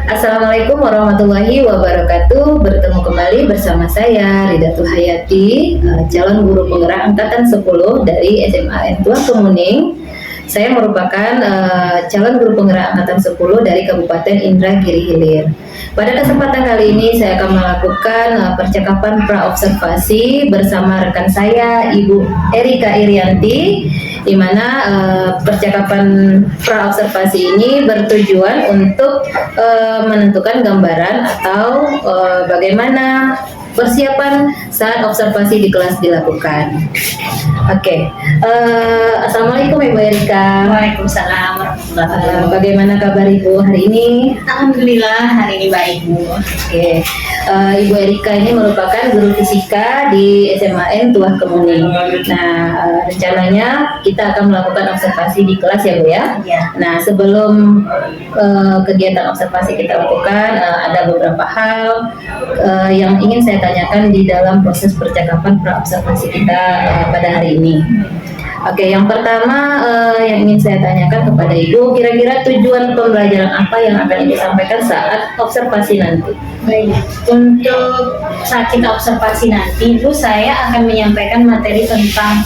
Assalamualaikum warahmatullahi wabarakatuh. Bertemu kembali bersama saya Ridatul Hayati, calon guru penggerak angkatan 10 dari SMA N2 Kemuning. Saya merupakan calon guru penggerak angkatan 10 dari Kabupaten Indragiri Hilir. Pada kesempatan kali ini saya akan melakukan percakapan pra-observasi bersama rekan saya Ibu Erika Irianti, di mana percakapan pra-observasi ini bertujuan untuk menentukan gambaran atau bagaimana persiapan saat observasi di kelas dilakukan. Oke. Assalamualaikum Ibu Erika. Waalaikumsalam warahmatullahi wabarakatuh. Bagaimana kabar Ibu hari ini? Alhamdulillah hari ini baik, Bu. Oke. Ibu Erika ini merupakan guru fisika di SMA N2 Kemuning. Nah, rencananya kita akan melakukan observasi di kelas ya Bu ya. Iya. Nah, sebelum kegiatan observasi kita lakukan, ada beberapa hal yang ingin saya tanyakan di dalam proses percakapan pra-observasi kita pada hari ini. Oke, yang pertama yang ingin saya tanyakan kepada Ibu, kira-kira tujuan pembelajaran apa yang akan Ibu sampaikan saat observasi nanti? Baik. Untuk saat kita observasi nanti, Bu, saya akan menyampaikan materi tentang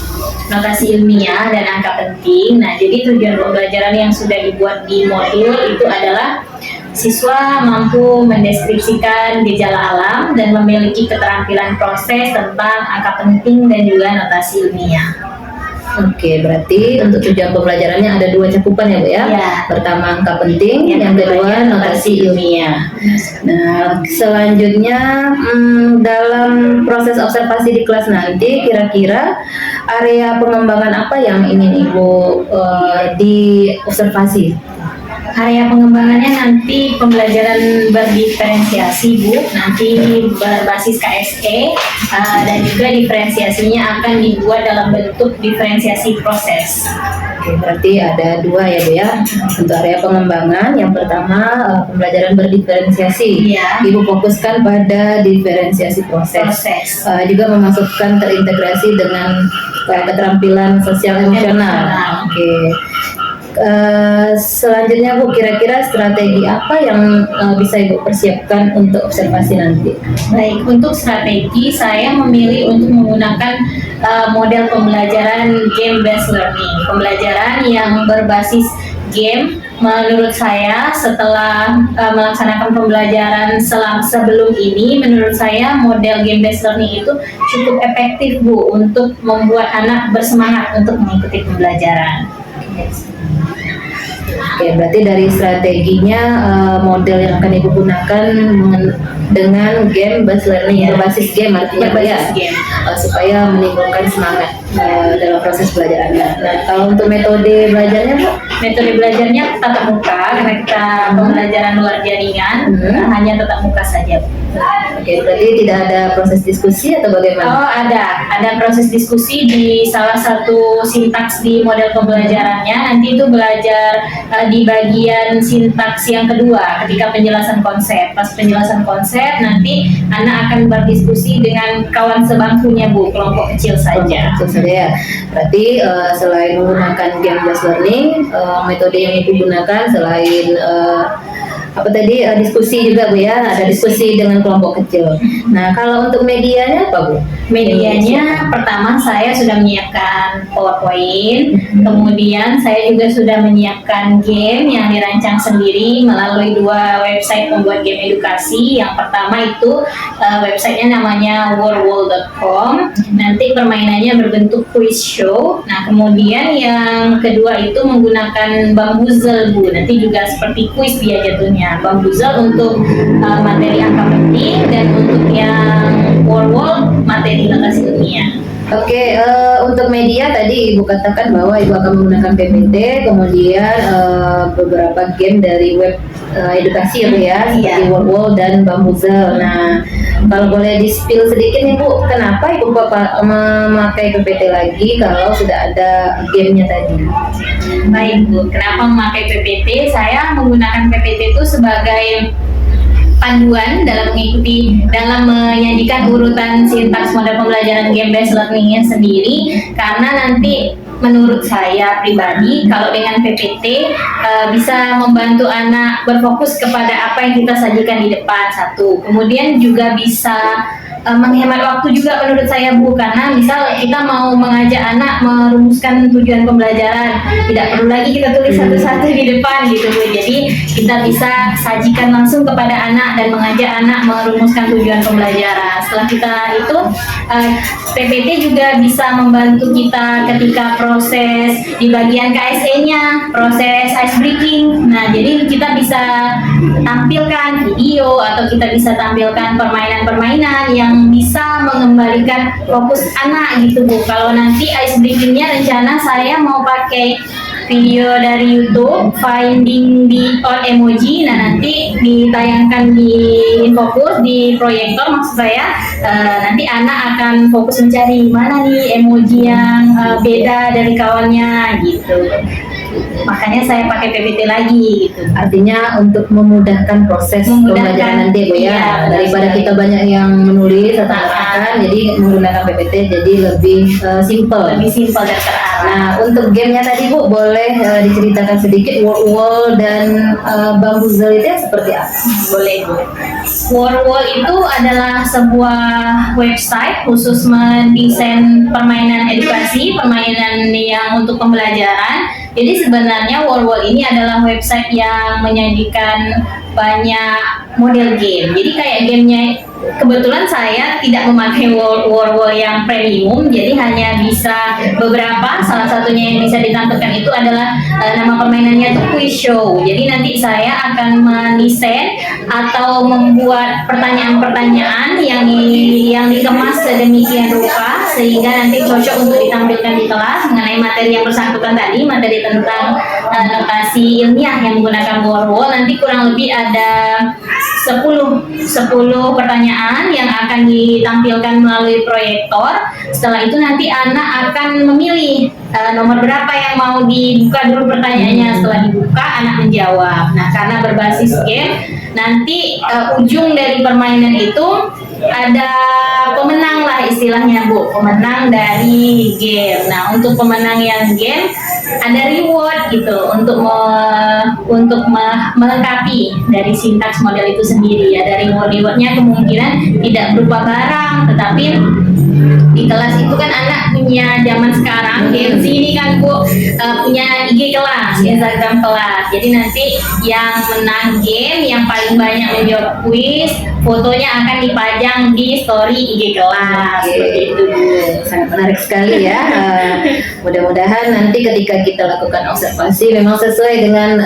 notasi ilmiah dan angka penting. Nah, jadi tujuan pembelajaran yang sudah dibuat di modul itu adalah siswa mampu mendeskripsikan gejala alam dan memiliki keterampilan proses tentang angka penting dan juga notasi ilmiah. Oke, berarti untuk tujuan pembelajarannya ada dua cakupan ya Bu ya? Ya. Pertama angka penting, yang kedua notasi ilmiah. Nah, selanjutnya dalam proses observasi di kelas nanti, kira-kira area pengembangan apa yang ingin Ibu diobservasi? Area pengembangannya nanti pembelajaran berdiferensiasi, Bu, nanti berbasis KSE dan juga diferensiasinya akan dibuat dalam bentuk diferensiasi proses. Oke, berarti ada dua ya Bu ya. Untuk area pengembangan, yang pertama pembelajaran berdiferensiasi. Iya. Ibu fokuskan pada diferensiasi proses. Juga memasukkan terintegrasi dengan keterampilan sosial emosional. Oke. Selanjutnya Bu, kira-kira strategi apa yang bisa Ibu persiapkan untuk observasi nanti? Baik, untuk strategi saya memilih untuk menggunakan model pembelajaran game based learning, pembelajaran yang berbasis game. Menurut saya setelah melaksanakan pembelajaran sebelum ini, menurut saya model game based learning itu cukup efektif, Bu, untuk membuat anak bersemangat untuk mengikuti pembelajaran. Oke, berarti dari strateginya model yang akan Ibu gunakan dengan game based learning, berbasis game artinya Pak ya, supaya menimbulkan semangat dalam proses belajarannya. Nah, kalau untuk metode belajarnya Bu? Metode belajarnya tatap muka, karena kita pembelajaran luar jaringan, hanya tatap muka saja. Oke, berarti tidak ada proses diskusi atau bagaimana? Oh, ada proses diskusi di salah satu sintaks di model pembelajarannya. Nanti itu belajar di bagian sintaks yang kedua ketika penjelasan konsep. Pas penjelasan konsep nanti anak akan berdiskusi dengan kawan sebangkunya, Bu, kelompok kecil saja. Kecil saja ya. Berarti selain menggunakan game based learning, metode yang Ibu gunakan selain diskusi juga Bu ya, ada diskusi dengan kelompok kecil. Nah, kalau untuk medianya apa Bu? Medianya pertama saya sudah menyiapkan PowerPoint, kemudian saya juga sudah menyiapkan game yang dirancang sendiri melalui dua website pembuat game edukasi. Yang pertama itu websitenya namanya worldwall.com. Nanti permainannya berbentuk quiz show. Nah, kemudian yang kedua itu menggunakan Bamboozle, Bu. Nanti juga seperti quiz dia jatuhnya. Bamboozle untuk materi angka penting, dan untuk yang World materi notasi ilmiah. tentunya. Oke, untuk media tadi Ibu katakan bahwa Ibu akan menggunakan PPT, kemudian beberapa game dari web edukasi ya, seperti Wordwall dan Bambuzel. Nah, kalau boleh di-spill sedikit nih Bu, kenapa Ibu Bapak memakai PPT lagi kalau sudah ada gamenya tadi? Baik Bu, kenapa memakai PPT? Saya menggunakan PPT itu sebagai panduan dalam menyajikan urutan sintaks model pembelajaran game based learningnya sendiri, karena nanti menurut saya pribadi kalau dengan PPT bisa membantu anak berfokus kepada apa yang kita sajikan di depan, satu, kemudian juga bisa menghemat waktu juga menurut saya Bu, karena misal kita mau mengajak anak merumuskan tujuan pembelajaran, tidak perlu lagi kita tulis satu-satu di depan gitu Bu, jadi kita bisa sajikan langsung kepada anak dan mengajak anak merumuskan tujuan pembelajaran. Setelah kita itu PPT juga bisa membantu kita ketika proses di bagian KSE-nya, proses ice breaking. Nah, jadi kita bisa tampilkan video atau kita bisa tampilkan permainan-permainan yang bisa mengembalikan fokus anak gitu Bu. Kalau nanti ice breaking-nya rencana saya mau pakai video dari YouTube Finding the Odd Emoji. Nah, nanti ditayangkan di Infokus, di proyektor maksud saya. Nanti anak akan fokus mencari mana nih emoji yang beda dari kawannya gitu. Makanya saya pakai PPT lagi gitu. Artinya untuk memudahkan proses pembelajaran nanti Bu ya, iya, daripada kita banyak yang menulis atau mengatakan, jadi menggunakan PPT jadi lebih simple. Lebih simpel dan terarah. Nah, untuk gamenya tadi Bu, boleh diceritakan sedikit Wordwall dan Bambuzel itu seperti apa? Boleh Bu. Wordwall itu adalah sebuah website khusus mendesain permainan edukasi, permainan yang untuk pembelajaran. Jadi sebenarnya Wordwall ini adalah website yang menyajikan banyak model game. Jadi kayak gamenya, kebetulan saya tidak memakai Wordwall yang premium, jadi hanya bisa beberapa. Salah satunya yang bisa ditampilkan itu adalah nama permainannya itu quiz show. Jadi nanti saya akan mendesain atau membuat pertanyaan-pertanyaan yang dikemas sedemikian rupa sehingga nanti cocok untuk ditampilkan di kelas mengenai materi yang bersangkutan tadi, materi tentang notasi ilmiah yang menggunakan Wordwall. Nanti kurang lebih ada 10 pertanyaan yang akan ditampilkan melalui proyektor. Setelah itu nanti anak akan memilih nomor berapa yang mau dibuka dulu pertanyaannya. Setelah dibuka, anak menjawab. Nah, karena berbasis game, nanti ujung dari permainan itu ada pemenang lah istilahnya Bu, pemenang dari game. Nah, untuk pemenang yang game ada reward gitu untuk melengkapi dari sintaks model itu sendiri. Ada rewardnya kemungkinan tidak berupa barang, tetapi di kelas itu kan anak punya zaman sekarang Gen Z ini kan Bu, punya IG kelas, Instagram kelas. Jadi nanti yang menang game yang paling banyak menjawab kuis, fotonya akan dipajang di story IG kelas. Seperti itu Bu. Sangat menarik sekali ya. Mudah-mudahan nanti ketika kita lakukan observasi memang sesuai dengan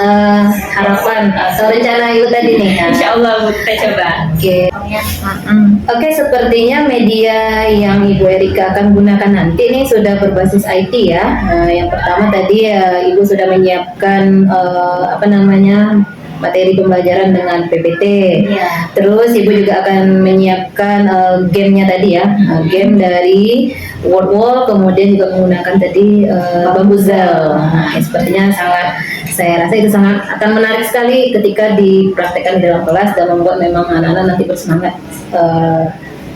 harapan atau rencana Ibu tadi nih. Insya Allah Bu, kita coba. Oke, sepertinya media yang Ibu Erika akan gunakan nanti ini sudah berbasis IT ya. Yang pertama tadi Ibu sudah menyiapkan materi pembelajaran dengan PPT. Iya. Terus Ibu juga akan menyiapkan gamenya tadi ya, game dari Wordwall, kemudian juga menggunakan tadi Bambuzel. Sepertinya saya rasa itu sangat akan menarik sekali ketika dipraktekkan di dalam kelas dan membuat memang anak-anak nanti bersemangat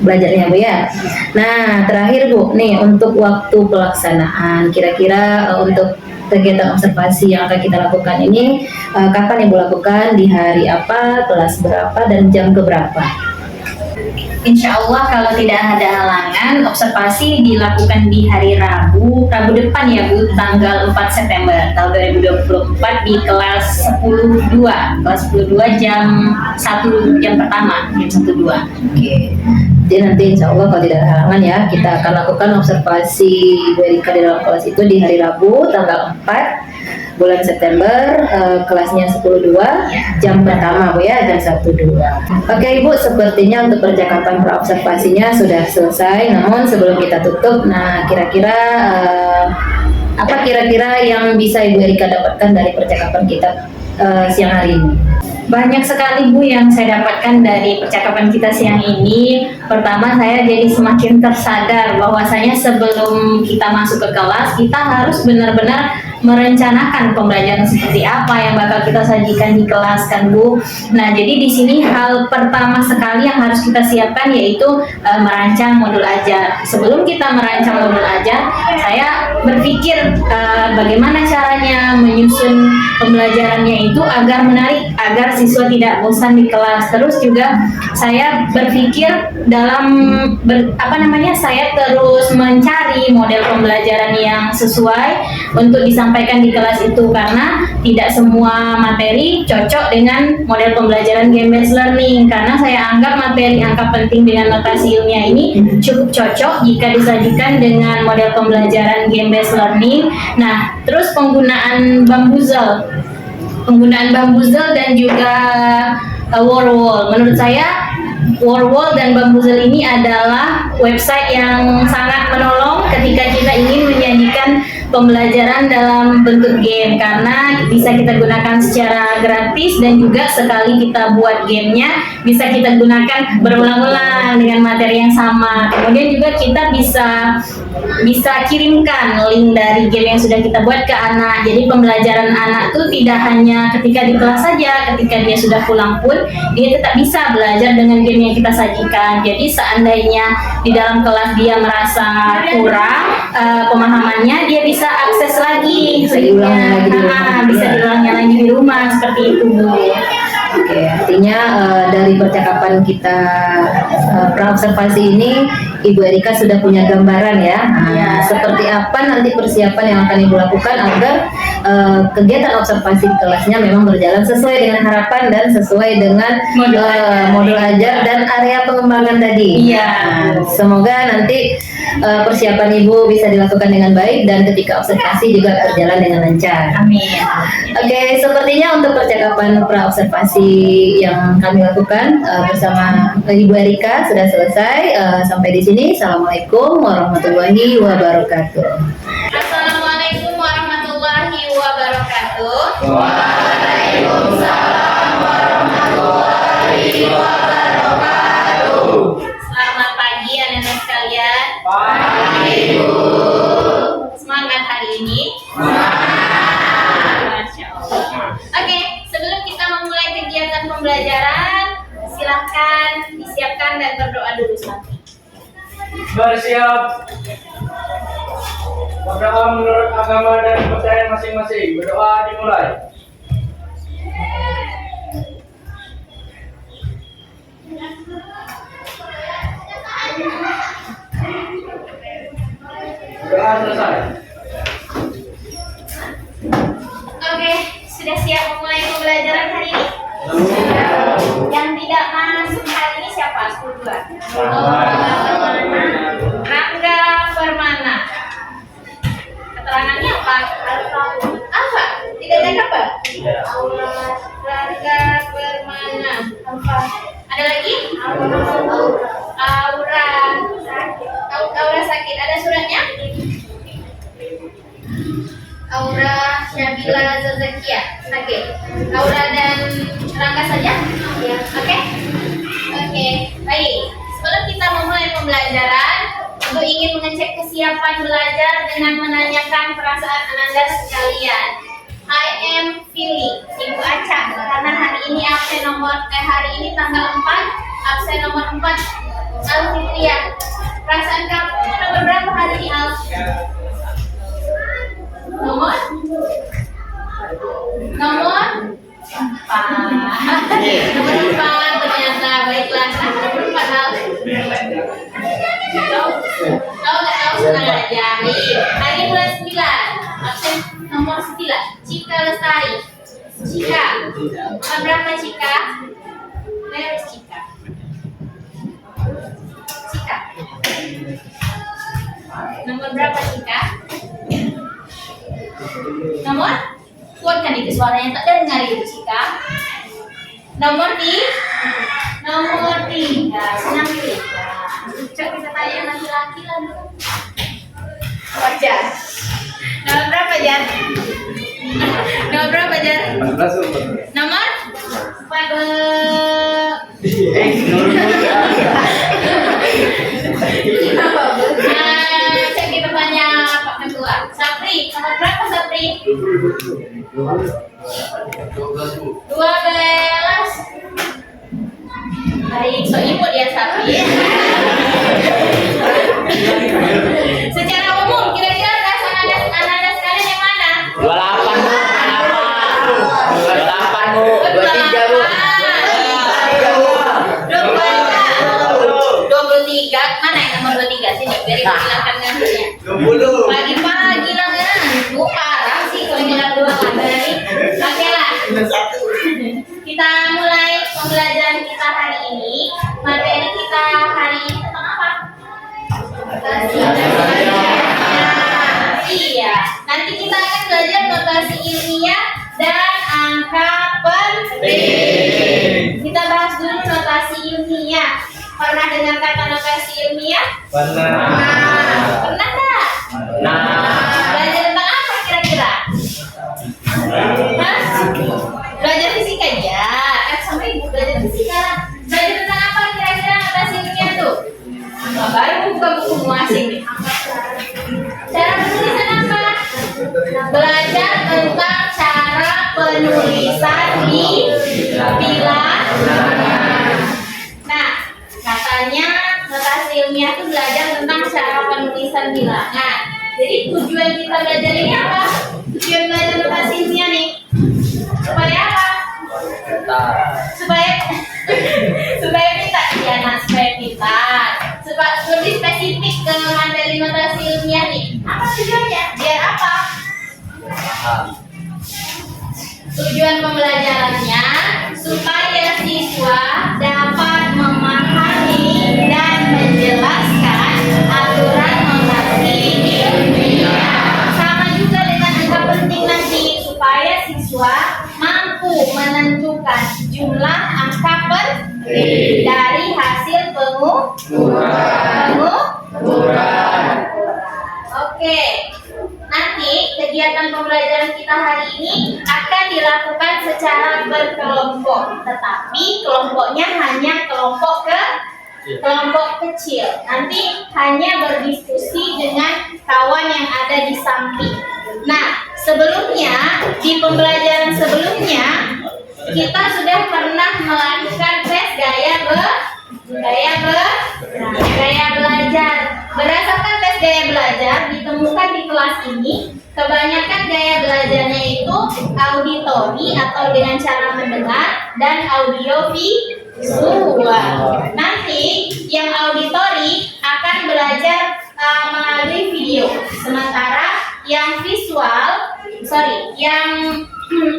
belajarnya Bu ya. Nah, terakhir Bu, nih untuk waktu pelaksanaan, kira-kira untuk kegiatan observasi yang akan kita lakukan ini kapan Ibu lakukan, di hari apa, kelas berapa, dan jam keberapa? Insya Allah kalau tidak ada halangan, observasi dilakukan di hari Rabu depan ya Bu, tanggal 4 September tahun 2024 di kelas 10.2 jam 1 jam pertama, jam 1.2. Oke. Jadi nanti insya Allah kalau tidak ada halangan ya, kita akan lakukan observasi Ibu Erika di dalam kelas itu di hari Rabu tanggal 4 bulan September, kelasnya 10.2 jam pertama Bu ya, jam 1.2. Oke Ibu, sepertinya untuk percakapan praobservasinya sudah selesai. Namun sebelum kita tutup, nah kira-kira apa kira-kira yang bisa Ibu Erika dapatkan dari percakapan kita siang hari ini? Banyak sekali Bu yang saya dapatkan dari percakapan kita siang ini. Pertama, saya jadi semakin tersadar bahwasanya sebelum kita masuk ke kelas, kita harus benar-benar merencanakan pembelajaran seperti apa yang bakal kita sajikan di kelas kan Bu. Nah, jadi di sini hal pertama sekali yang harus kita siapkan yaitu merancang modul ajar. Sebelum kita merancang modul ajar, saya berpikir bagaimana caranya menyusun pembelajarannya itu agar menarik, agar siswa tidak bosan di kelas. Terus juga saya berpikir dalam saya terus mencari model pembelajaran yang sesuai untuk disampaikan di kelas itu, karena tidak semua materi cocok dengan model pembelajaran game based learning, karena saya anggap materi angka penting dengan notasi ilmiah ini cukup cocok jika disajikan dengan model pembelajaran game based learning. Nah, terus penggunaan Bamboozle dan juga Warwall. Menurut saya Warwall dan Bamboozle ini adalah website yang sangat menolong ketika kita ingin menyajikan pembelajaran dalam bentuk game, karena bisa kita gunakan secara gratis dan juga sekali kita buat gamenya bisa kita gunakan berulang-ulang dengan materi yang sama. Kemudian juga kita bisa kirimkan link dari game yang sudah kita buat ke anak. Jadi pembelajaran anak tuh tidak hanya ketika di kelas saja, ketika dia sudah pulang pun dia tetap bisa belajar dengan game yang kita sajikan. Jadi seandainya di dalam kelas dia merasa kurang pemahamannya, dia bisa akses lagi, bisa diulangnya lagi di rumah seperti itu Bu. Oke, artinya dari percakapan kita praobservasi ini, Ibu Erika sudah punya gambaran ya. Seperti apa nanti persiapan yang akan Ibu lakukan agar kegiatan observasi kelasnya memang berjalan sesuai dengan harapan dan sesuai dengan modul ajar dan area pengembangan tadi. Iya. Semoga nanti persiapan Ibu bisa dilakukan dengan baik dan ketika observasi juga berjalan dengan lancar. Amin. Oke, sepertinya untuk percakapan praobservasi yang kami lakukan bersama Ibu Erika sudah selesai. Sampai di sini. Assalamualaikum warahmatullahi wabarakatuh. Assalamualaikum warahmatullahi wabarakatuh. Waalaikumsalam warahmatullahi wabarakatuh. Selamat pagi anak-anak sekalian. Pagi Bu. Semangat hari ini. Masya Allah. Oke, sebelum kita memulai kegiatan pembelajaran, silahkan disiapkan dan berdoa dulu Santi. Bersiap. Berdoa menurut agama dan kepercayaan masing-masing. Berdoa dimulai. Doa selesai. Oke, sudah siap memulai pembelajaran hari ini? Yang tidak masuk hari ini siapa? 10.2. Rangga Permana. Keterangannya apa? Apa? Tidak ada kabar? Rangga Permana. Ada lagi? Aura sakit. Ada suratnya? Aura Syabila Zazakia sakit. Aura dan Rangga saja? Ya. Oke? Oke, baik. Sebelum kita memulai pembelajaran, Ibu ingin mengecek kesiapan belajar dengan menanyakan perasaan Ananda sekalian. I am feeling Ibu Aca, karena hari ini hari ini tanggal 4, absen nomor 4 Alfitriah. Perasaan kamu nomor berapa hari ini Al? Nomor 4 ternyata. Baiklah, kenapa nomor 4 Al? Tahu senang aja. Hari bulan 9, absen nomor 9 Cika Lestari. Cika, nomor berapa Cika? Where is Cika? Cika, nomor berapa Cika? Nomor Kuatkan itu suaranya tak dengar itu Cika. Nomor 3. Senang tiga. Coba kita tanya laki-laki lah dulu. Wajar. Nomor berapa Jar? Nomor berapa Jar? 14. Nomor 14. Cek kita tanya Pak Ketua. Sapri, nomor berapa Sapri? 12. Baik, so imut ya Sapri. Secara umum, kira-kira ras anak sekalian yang mana? 28 Bu. 23 Bu. 23. Mana yang nomor 23 sini? Biar ibu hilangkan gantinya. 20. Pagi-pagi lah kan. Bu parah sih kalau bilang 2 kali. Oke lah. Kita mulai pembelajaran kita hari ini. Materi kita hari ini tentang apa? Iya. Nanti kita akan belajar notasi ilmiah dan angka penting. Kita bahas dulu notasi ilmiah. Pernah dengar kata notasi ilmiah? Benar. Pernah nggak? Belajar tentang apa kira-kira? Hah? Belajar fisika ya. Sama ibu belajar fisika. Belajar tentang apa kira-kira notasi ilmiah tuh? Nah, baru buka buku asing nih. Cara penulisan apa? Belajar tentang cara penulisan di bilangan. Nah, katanya notasi ilmiah itu belajar tentang cara penulisan bilangan. Jadi tujuan kita belajar ini apa? Tujuan belajar notasi ilmiah nih supaya apa? Supaya kita ya, nah, supaya kita lebih spesifik ke materi notasi ilmiah nih. Apa tujuannya? Biar apa? Tujuan pembelajarannya supaya siswa dapat memahami dan menjelaskan aturan notasi ilmiah. Sama juga dengan angka penting nanti supaya siswa mampu menentukan jumlah angka penting dari hasil pengukuran. Oke. Nanti kegiatan pembelajaran kita hari ini akan dilakukan secara berkelompok, tetapi kelompoknya hanya kelompok kecil. Nanti hanya berdiskusi dengan kawan yang ada di samping. Nah, sebelumnya di pembelajaran sebelumnya kita sudah pernah melakukan tes gaya belajar. Berdasarkan tes gaya belajar ditemukan di kelas ini, kebanyakan gaya belajarnya itu auditori atau dengan cara mendengar dan audio visual. Nanti yang auditori akan belajar melalui video, sementara yang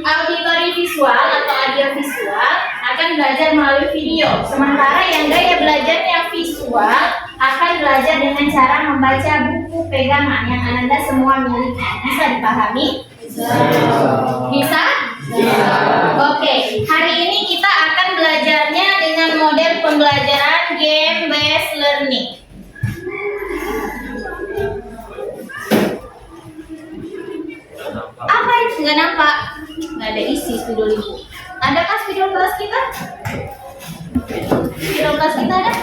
auditori visual atau audio visual akan belajar melalui video. Sementara yang gaya belajarnya visual akan belajar dengan cara membaca buku pegangan yang Anda semua miliki. Bisa dipahami? Bisa? Oke, hari ini kita akan belajarnya dengan model pembelajaran game based learning. Apa itu? Nggak nampak? Nggak ada isi spidol ini. Adakah spidol kelas kita? Spidol kelas kita ada?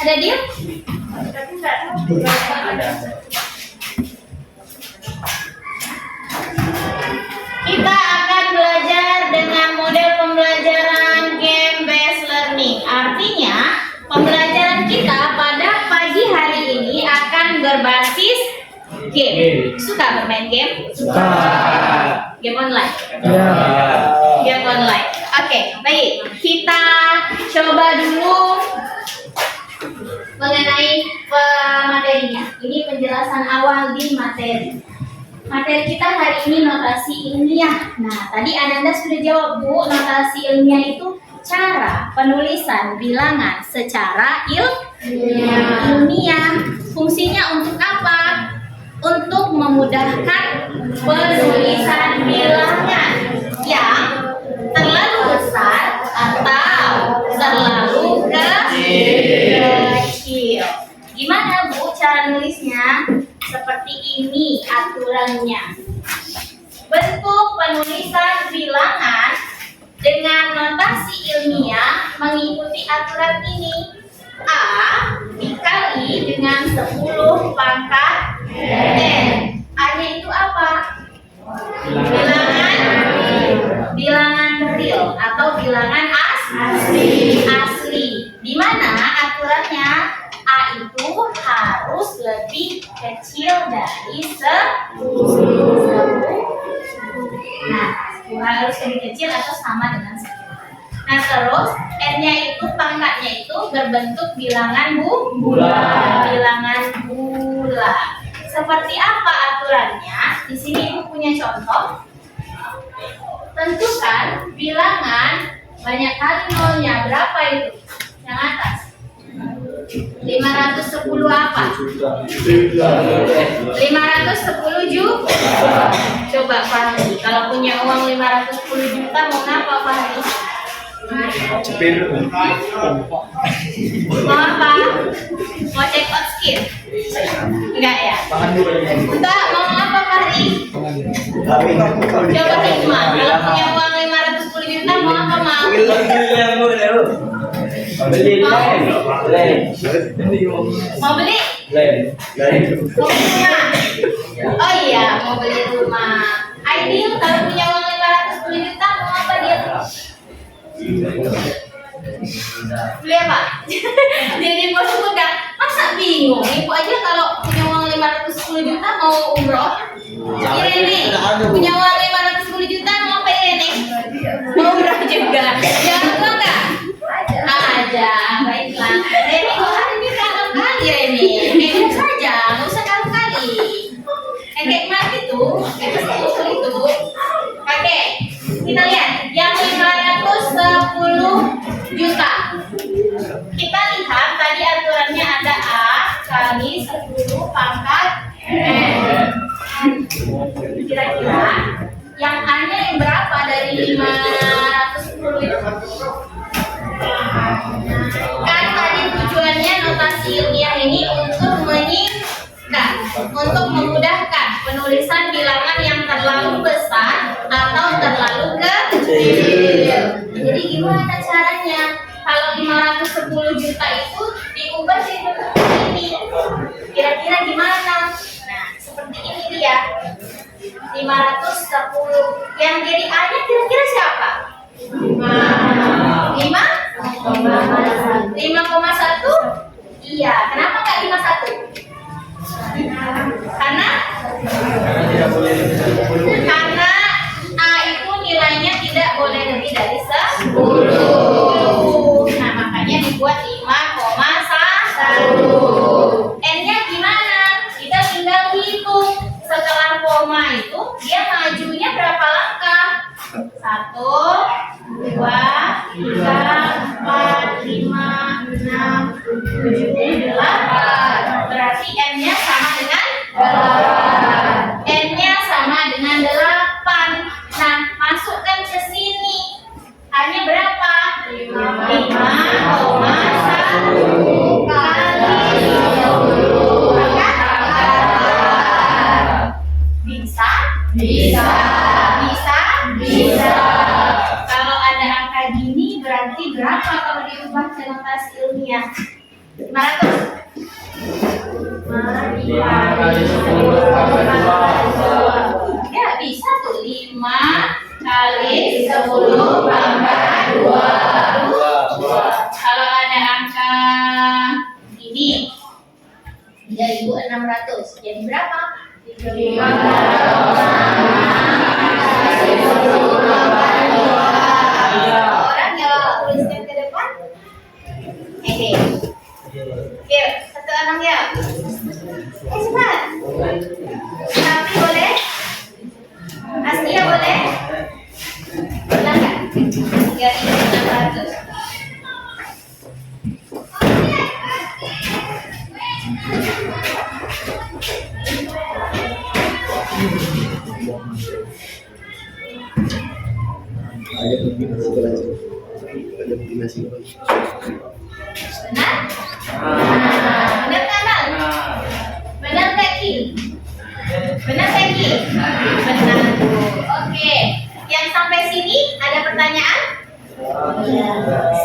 Ada dia? Kita akan belajar dengan model pembelajaran game based learning. Artinya, pembelajaran kita pada pagi hari ini akan berbasis game. Suka bermain game? Suka. Game online? Ya. Game online. Oke, baik. Kita coba dulu mengenai materinya. Ini penjelasan awal di materi. Materi kita hari ini notasi ilmiah. Nah, tadi Ananda sudah jawab, Bu. Notasi ilmiah itu cara penulisan bilangan secara ilmiah. Fungsinya untuk apa? Untuk memudahkan penulisan bilangan yang terlalu besar atau terlalu kecil. Gimana Bu cara nulisnya? Seperti ini aturannya. Bentuk penulisan bilangan dengan notasi ilmiah mengikuti aturan ini. A dikali dengan 10 pangkat N. A-nya itu apa? Bilangan real atau bilangan asli. Di mana aturannya A itu harus lebih kecil dari 10. Nah, harus lebih kecil atau sama dengan 10. Nah, terus N-nya itu pangkatnya itu berbentuk bilangan bulat. Bilangan bulat. Seperti apa aturannya? Di sini Ibu punya contoh. Tentukan bilangan banyak kali nolnya. Berapa itu? Yang atas. 510 apa? 510 juta. Coba Fahri, kalau punya uang 510 juta mau ngapa Fahri? Mau apa? Mau check out skin? Enggak ya? Enggak, mau apa Fahri? Coba Hikmah, kalau punya uang 510 juta mau apa mau? Mau beli? Mau beli rumah? Oh iya, mau beli rumah. Ideal kalau punya uang 510 juta mau apa dia? Beli apa? Jadi bos udah masa bingung. Ibu aja kalau punya uang 510 juta mau umroh. Irene punya uang 510 juta mau apa Irene? Mau umroh juga. Jangan tua enggak? Ada. Baiklah. Irene hari ini kalau kali Irene. Kayak saja, nggak usah kali-kali. Kayak mati tuh, kayak itu. Oke, kita lihat yang 510 juta. Kita lihat tadi aturannya ada A kali 10 pangkat N. Kira-kira yang A-nya yang berapa dari 510 itu? Kan tadi tujuannya notasi ilmiah ini untuk menyingkat, untuk memudahkan penulisan bilangan yang terlalu besar atau terlalu kecil. Jadi gimana caranya? Kalau 510 juta itu diubah jadi bentuk ini. Kira-kira gimana? Nah, seperti ini dia. 510. Yang jadi A-nya kira-kira siapa? 5,1. Iya, kenapa nggak 51? Karena A itu nilainya tidak boleh lebih dari 10. Nah, makanya dibuat 5,1. N-nya gimana? Kita tinggal hitung. Setelah koma itu dia majunya berapa langkah? 1, 2, 3, 4, 5, 6, 7, 8. Berarti N-nya sama dengan 8. N-nya sama dengan 8. Nah, masukkan ke sini. A-nya berapa? 5,1 kali 10. Bisa? Bisa. Kalau ada angka gini berarti berapa kalau diubah ke notasi ilmiah? 500. 5 kali 10 pangkat 2. Ya bisa tuh 5 kali 10 pangkat 2. Kalau ada angka ini 3.600 jadi berapa? 3.600. Orang yang tuliskan ke depan. Oke, satu orang ya. Cepat. Tapi boleh? Aslia boleh? Bilang nggak? 3.600. Benar? Benar kan, Bang? Benar Teki? Benar Teki? Benar. Oke. Yang sampai sini ada pertanyaan?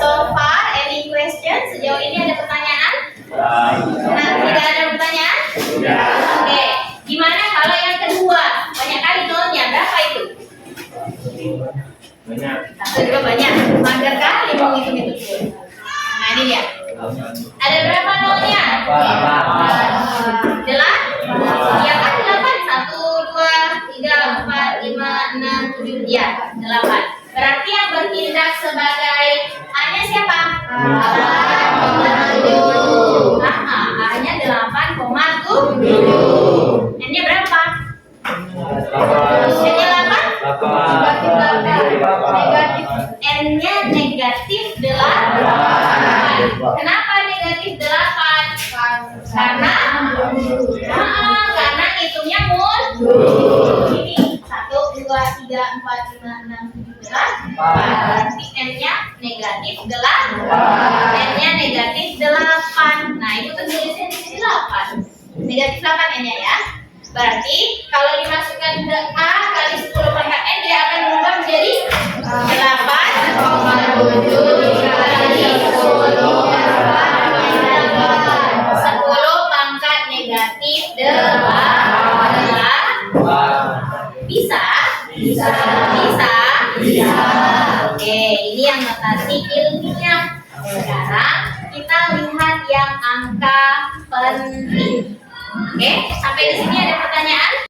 So far, any question? Sejauh ini ada pertanyaan? Nah, tidak ada pertanyaan? Oke. Gimana kalau yang kedua? Banyak kali nolnya. Berapa itu? Satu juga banyak. Mager kali mau hitung-hitung. Nah, ini dia. Ada berapa nolnya? 8. Ya kan 8. 1, 2, 3, 4, 5, 6, 7. Ya, 8. Berarti yang bertindak sebagai A-nya siapa? 8,7. A-nya 8,7. N-nya berapa? N-nya 8? Negatif. N-nya negatif 8. Kenapa negatif 8? Karena hitungnya mundur. Ini 1, 2, 3, 4, 5, 6, 7, 8. Berarti N-nya negatif 8. N-nya negatif 8. Nah, itu tulisnya di sini 8. Negatif 8 N-nya ya. Berarti kalau dimasukkan ke A kali 10 pangkat N, dia akan berubah menjadi 8,7 kali 10 pangkat negatif 8. Bisa? Oke, ini yang notasi ilmiah. Sekarang kita lihat yang angka penting. Oke, sampai di sini ada pertanyaan?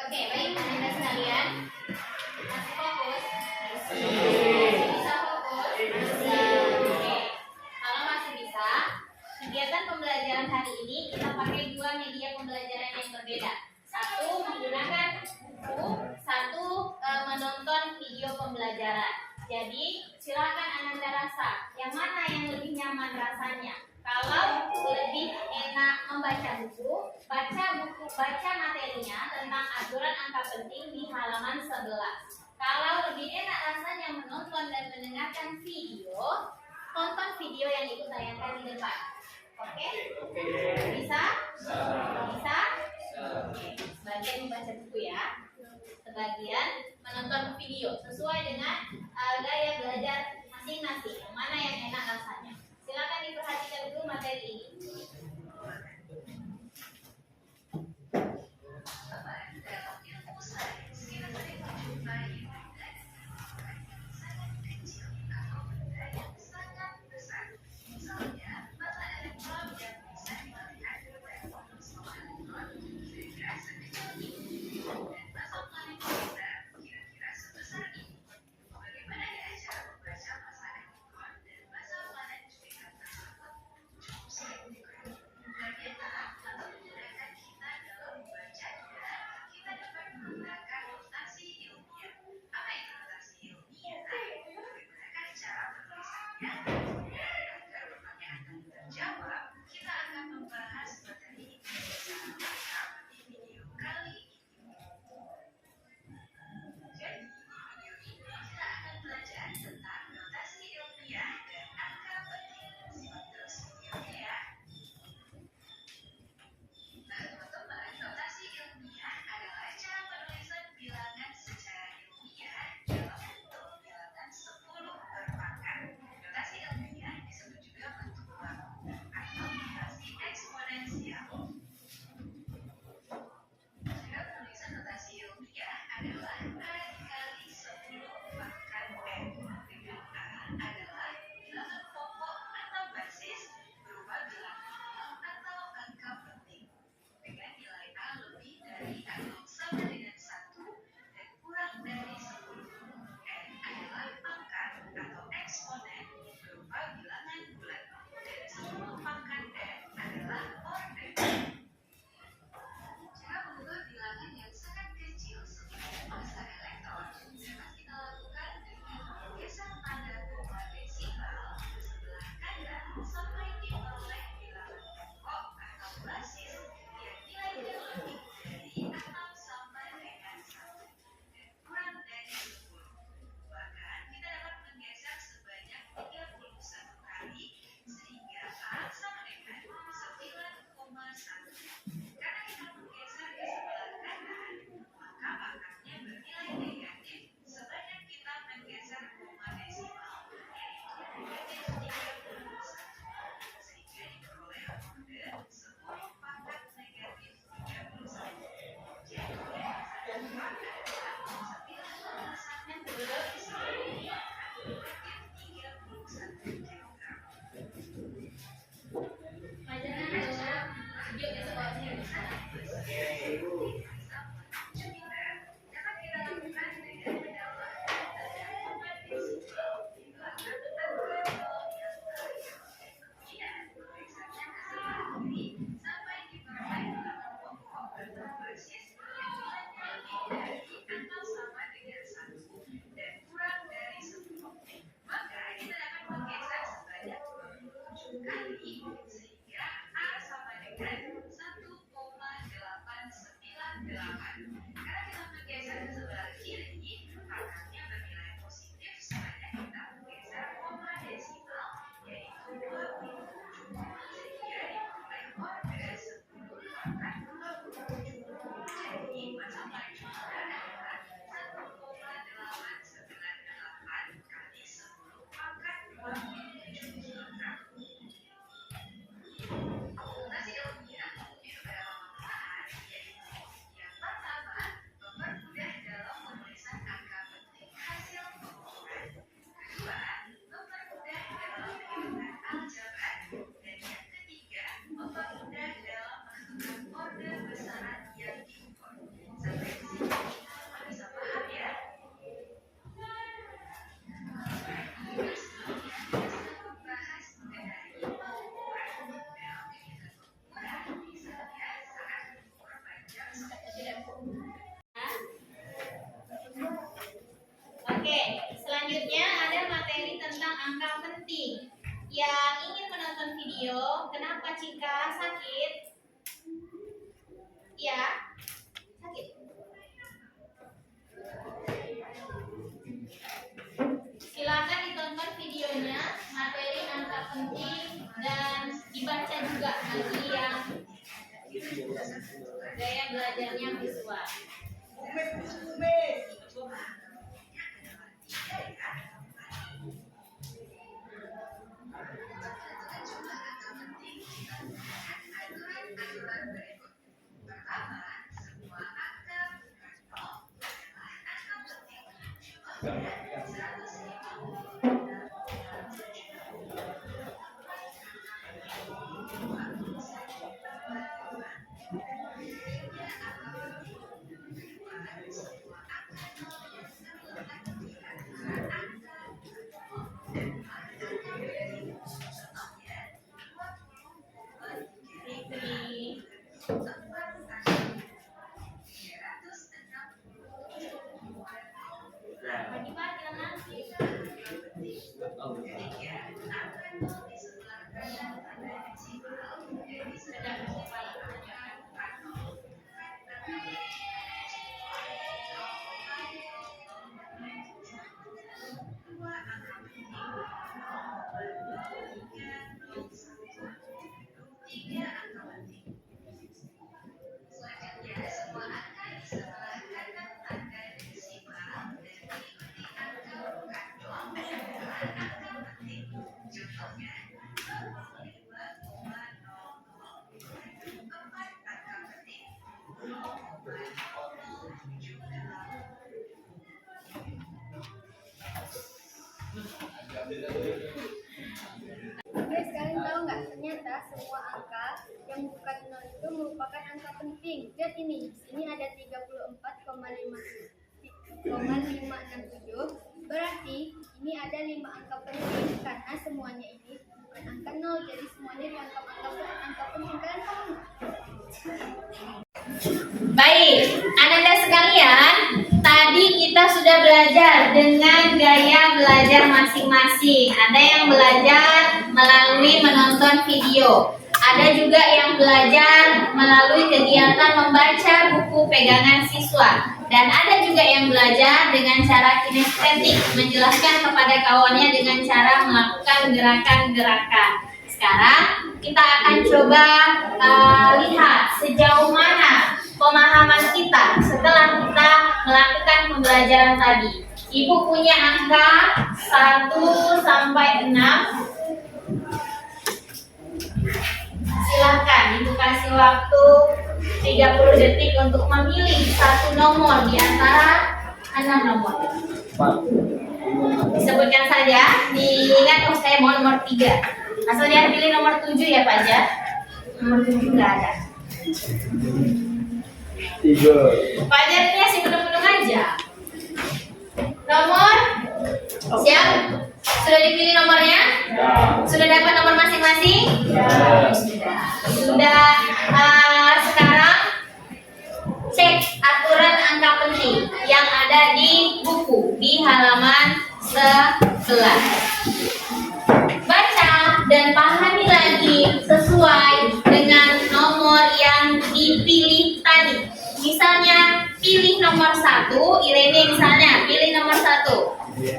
Oke, baik Anda sekalian. Masih fokus? Bisa fokus? Oke. Kalau masih bisa, kegiatan pembelajaran hari ini kita pakai dua media pembelajaran yang berbeda. Satu menggunakan buku, satu menonton video pembelajaran. Jadi silakan Anda rasa yang mana yang lebih nyaman rasanya. Kalau lebih enak membaca buku, baca materinya tentang aturan angka penting di halaman 11. Kalau lebih enak rasanya menonton dan mendengarkan video, tonton video yang ikut tayangkan di depan. Oke? Bisa? Bisa? Oke. Sebagian membaca buku ya. Sebagian menonton video sesuai dengan gaya belajar masing-masing. Yang mana yang enak rasanya. Silakan diperhatikan dulu materi ini. Oke, selanjutnya ada materi tentang angka penting. Yang ingin menonton video, kenapa Cika sakit? Ya, sakit. Silakan ditonton videonya, materi angka penting, dan dibaca juga bagi yang gaya belajarnya visual. Guys, kalian tahu nggak? Ternyata semua angka yang bukan 0 itu merupakan angka penting. Lihat ini, di sini ada 34,567. Berarti ini ada 5 angka penting karena semuanya ini bukan angka 0. Jadi semuanya dianggap angka penting. Kalian tahu nggak? Baik, Ananda sekalian, tadi kita sudah belajar dengan gaya belajar masing-masing. Ada yang belajar melalui menonton video. Ada juga yang belajar melalui kegiatan membaca buku pegangan siswa. Dan ada juga yang belajar dengan cara kinestetik, menjelaskan kepada kawannya dengan cara melakukan gerakan-gerakan. Sekarang kita akan coba lihat sejauh mana pemahaman kita setelah kita melakukan pembelajaran tadi. Ibu punya angka 1 sampai 6. Silakan Ibu kasih waktu 30 detik untuk memilih satu nomor di antara 6 nomor. Disebutkan saja, diingat saya mau nomor 3. Asal jangan pilih nomor 7 ya Pak Jar. Nomor 7 nggak ada. 3. Pak Jar ini masih penuh-penuh aja. Nomor siap? Sudah dipilih nomornya? Ya. Sudah dapat nomor masing-masing? Ya. Sudah. Sekarang cek aturan angka penting yang ada di buku di halaman 11. Baca dan pahami lagi sesuai dengan nomor yang dipilih tadi. Misalnya pilih nomor 1, Irene misalnya pilih nomor 1.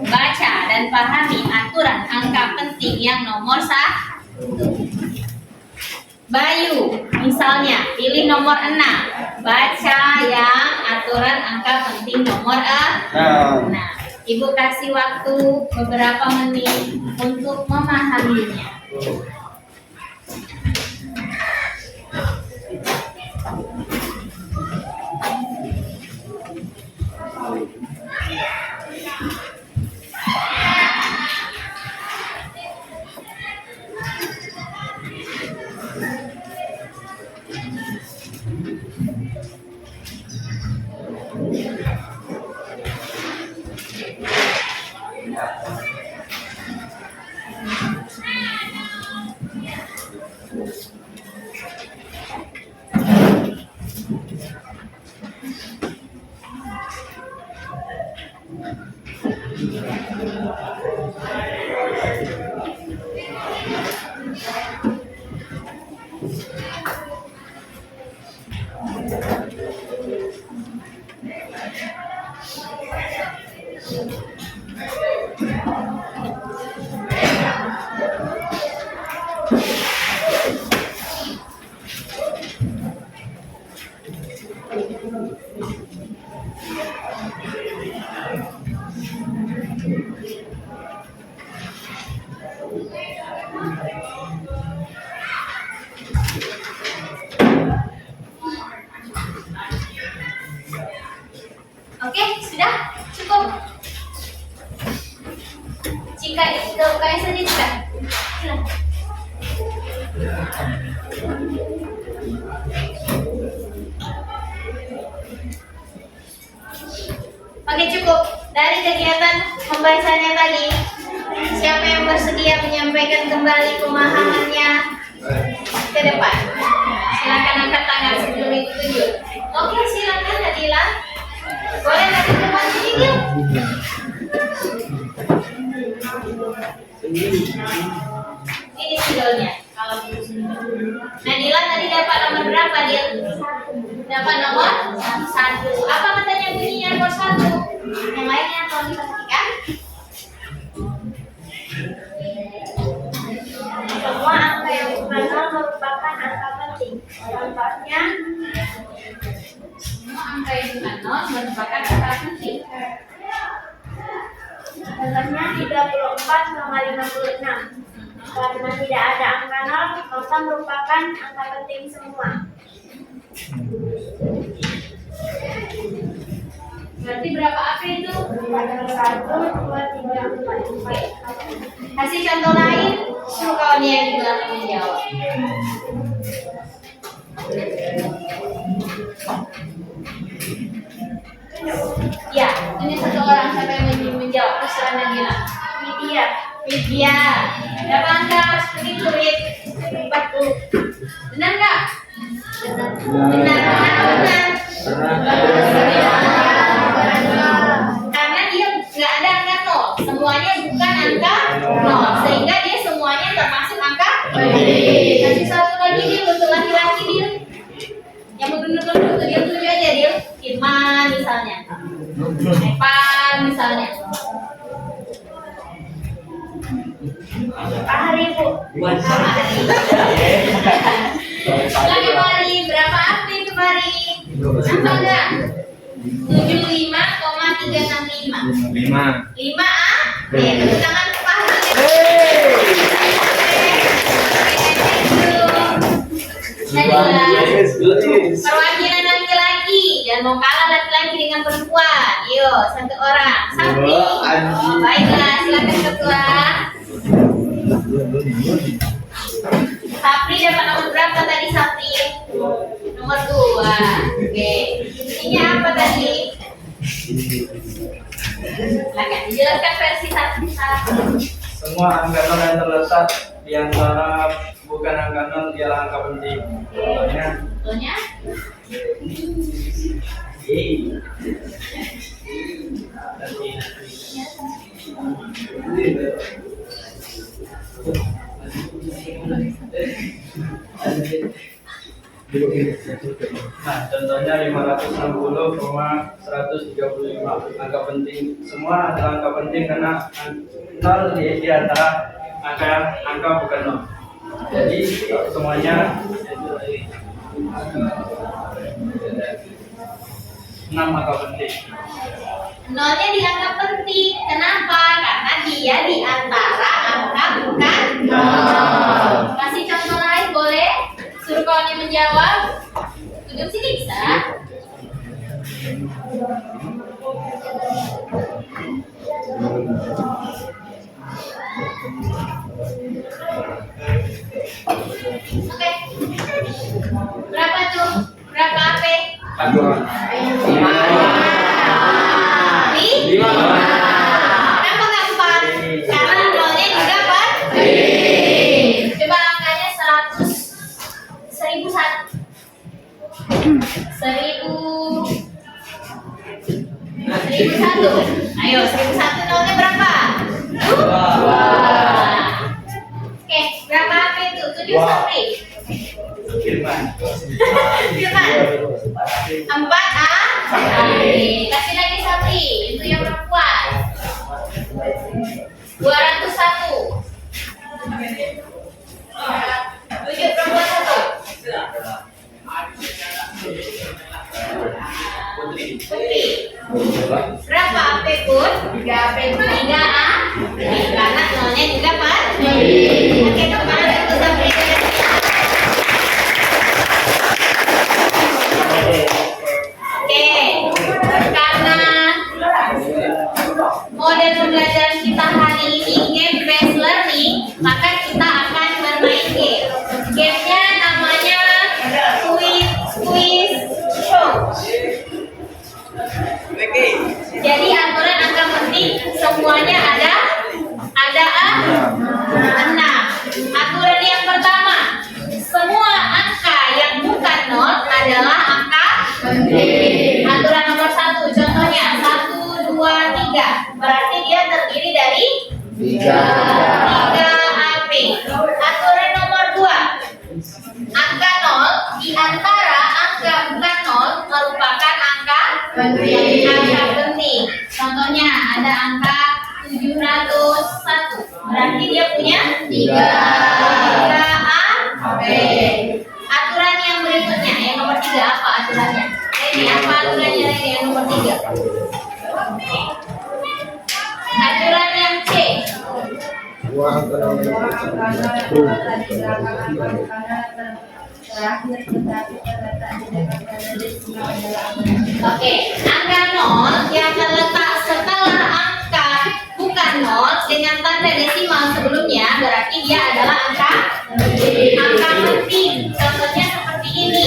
Baca dan pahami aturan angka penting yang nomor 1. Bayu misalnya pilih nomor 6. Baca yang aturan angka penting nomor 6. Ibu kasih waktu beberapa menit untuk memahaminya. Oke, sudah cukup. Jika itu kalian sendiri sudah. Silakan. Oke, cukup. Dari kegiatan membacanya tadi, siapa yang bersedia menyampaikan kembali pemahamannya ke depan? Silakan angkat tangan sebelum ditunjuk. Oke, silakan Nadila. Boleh nanti depan sini, Gil. Ini judulnya. Kalau Nadila tadi dapat nomor berapa, Dil? Dapat nomor 1. Apa katanya bunyinya nomor 1? Yang lainnya tolong diperhatikan. Semua angka yang bukan nol merupakan angka penting. Contohnya, Semua angka yang bukan nol merupakan angka penting. contohnya 34,56. Karena tidak ada angka nol, maka merupakan angka penting semua. Berarti berapa AP itu? 1, 2, 3, 4. Kasih contoh lain, suruh kawannya yang di belakang menjawab. Ya, ini satu orang siapa yang menjawab? Terserah Nadila. Media. Widya, berapa angka seperti itu, Wid? 40. Benar nggak? Benar. Karena dia nggak ada angka nol, semuanya bukan angka nol, sehingga dia semuanya termasuk angka. Kasih satu lagi dia untuk laki-laki dia. Yang benar-benar dia tunjuk aja dia. Irman misalnya, Evan misalnya. Hari, Bu. Lagi Mari, berapa aktif kemarin? Apa enggak? 75,365. 5 A. Tepuk tangan ke Pak Hari. Perwakilan laki-laki, jangan mau kalah laki-laki dengan perempuan. Yuk, satu orang. Sakti. Oh, baiklah, silakan ketua. Sapri dapat nomor berapa tadi Sapri? Nomor 2. Oke. Ini apa tadi? Silakan dijelaskan versi Sapri. Semua angka nol yang terletak di antara bukan angka nol ialah angka penting. Contohnya, Contohnya? nah, contohnya 560,135 angka penting. Semua adalah angka penting karena nol di antara angka bukan nol. Jadi semuanya 6 angka penting. Nolnya dianggap penting. Kenapa? Karena dia di antara angka bukan nol. Kasih contoh lain boleh? Suruh kawannya menjawab. Duduk sini bisa. Oke. Berapa tuh? Berapa AP? 4. Lima. Kenapa nggak 4? Karena nolnya juga 4. Coba angkanya 1001. 1001. Ayo, 1001 nolnya berapa? Dua. Oke, berapa HP itu? 7 Sapri. Firman. Firman. 4 A. Kasih lagi Sapri. Itu yang perempuan. 201. 7 perempuan 1. Putri. Berapa AP pun? 3 AP 3 A. Karena nolnya juga Pak. Oke, kemana itu Sapri? Oke, karena model pembelajaran kita hari ini game based learning, maka kita akan bermain game. Gamenya namanya quiz show. Jadi aturan angka penting semuanya ada 6. Aturan yang pertama, semua angka yang bukan 0 adalah angka penting. Aturan nomor 1, contohnya 1, 2, 3. Berarti dia terdiri dari 3 AP. Aturan nomor 2, angka 0 di antara angka bukan 0 merupakan angka penting. Contohnya ada angka 701. Berarti dia punya 3 AP. Aturan yang berikutnya, yang nomor 3 apa aturannya? Ini apa aturannya yang nomor 3? Aturan yang C. Oke, angka 0 yang terletak setelah angka bukan 0 dengan tanda desimal sebelumnya berarti dia adalah angka penting. Contohnya seperti ini.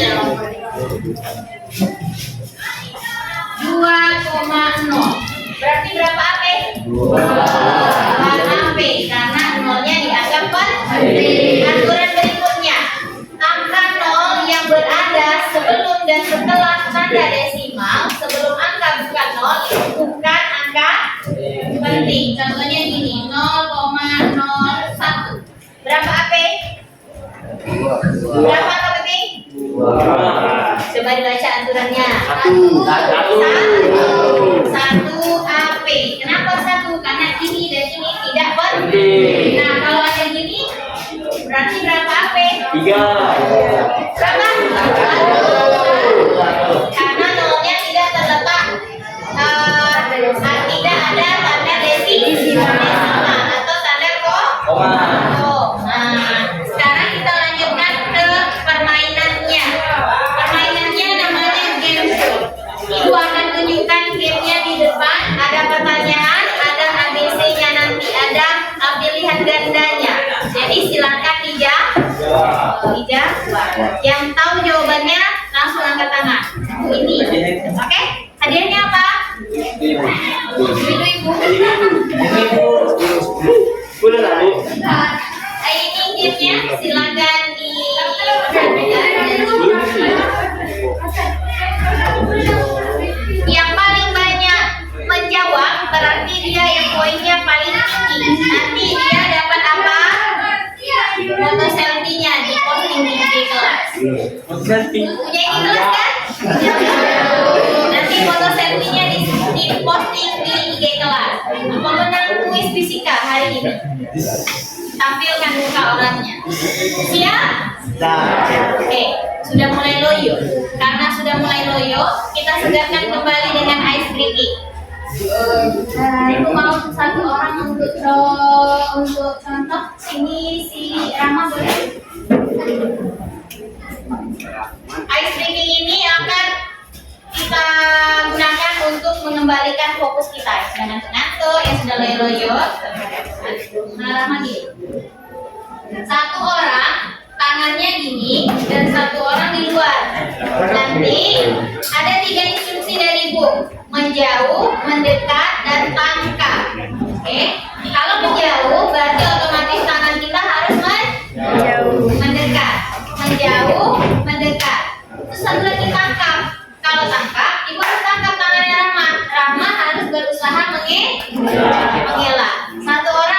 2,0. Berarti berapa AP? 2 AP karena 0-nya dianggap penting. Aturan berikutnya, angka 0 yang berada sebelum dan setelah tanda desimal sebelum angka bukan 0 itu bukan angka penting. Contohnya gini, 0,01. Berapa AP? Berapa angka penting? Coba dibaca aturannya. 1 AP. Kenapa 1? Karena ini dan ini tidak penting. Nah, kalau ada gini berarti berapa AP? 3. Berapa? 1. Karena nolnya tidak terletak tidak ada tanda desimal atau tanda koma. Nah, sekarang kita lanjutkan ke permainannya. Permainannya namanya game show. Ibu akan tunjukkan gamenya di depan. Ada pertanyaan, ada ABC-nya nanti, ada pilihan gandanya. Jadi silakan dijawab. Yang tahu jawabannya langsung angkat tangan. Ini, oke? Hadiahnya apa? Ibu-ibu. Ini gamenya silakan di. Yang paling banyak menjawab berarti dia yang poinnya paling tinggi. Nanti dia dapat apa? Foto selfie-nya di posting di IG kelas. Punya IG kelas kan? Nanti foto selfie-nya di posting di IG kelas. Pemenang kuis fisika hari ini. Tampilkan muka orangnya. Siap? Oke, sudah mulai loyo. Karena sudah mulai loyo, kita segarkan kembali dengan ice breaking. Ibu mau satu orang untuk contoh. Ini si Rama boleh. Ice breaking ini akan kita gunakan untuk mengembalikan fokus kita. Yang sudah ngantuk-ngantuk, yang sudah loyo-loyo. Nah, Rama gini. Satu orang tangannya gini dan satu orang di luar. Nanti ada 3 instruksi dari ibu: menjauh, mendekat, dan tangkap. Oke? Kalau menjauh berarti otomatis tangan kita harus mendekat. Menjauh, mendekat. Terus satu lagi tangkap. Kalau tangkap, ibu harus tangkap tangannya Rahma. Rahma harus berusaha mengelak. Satu orang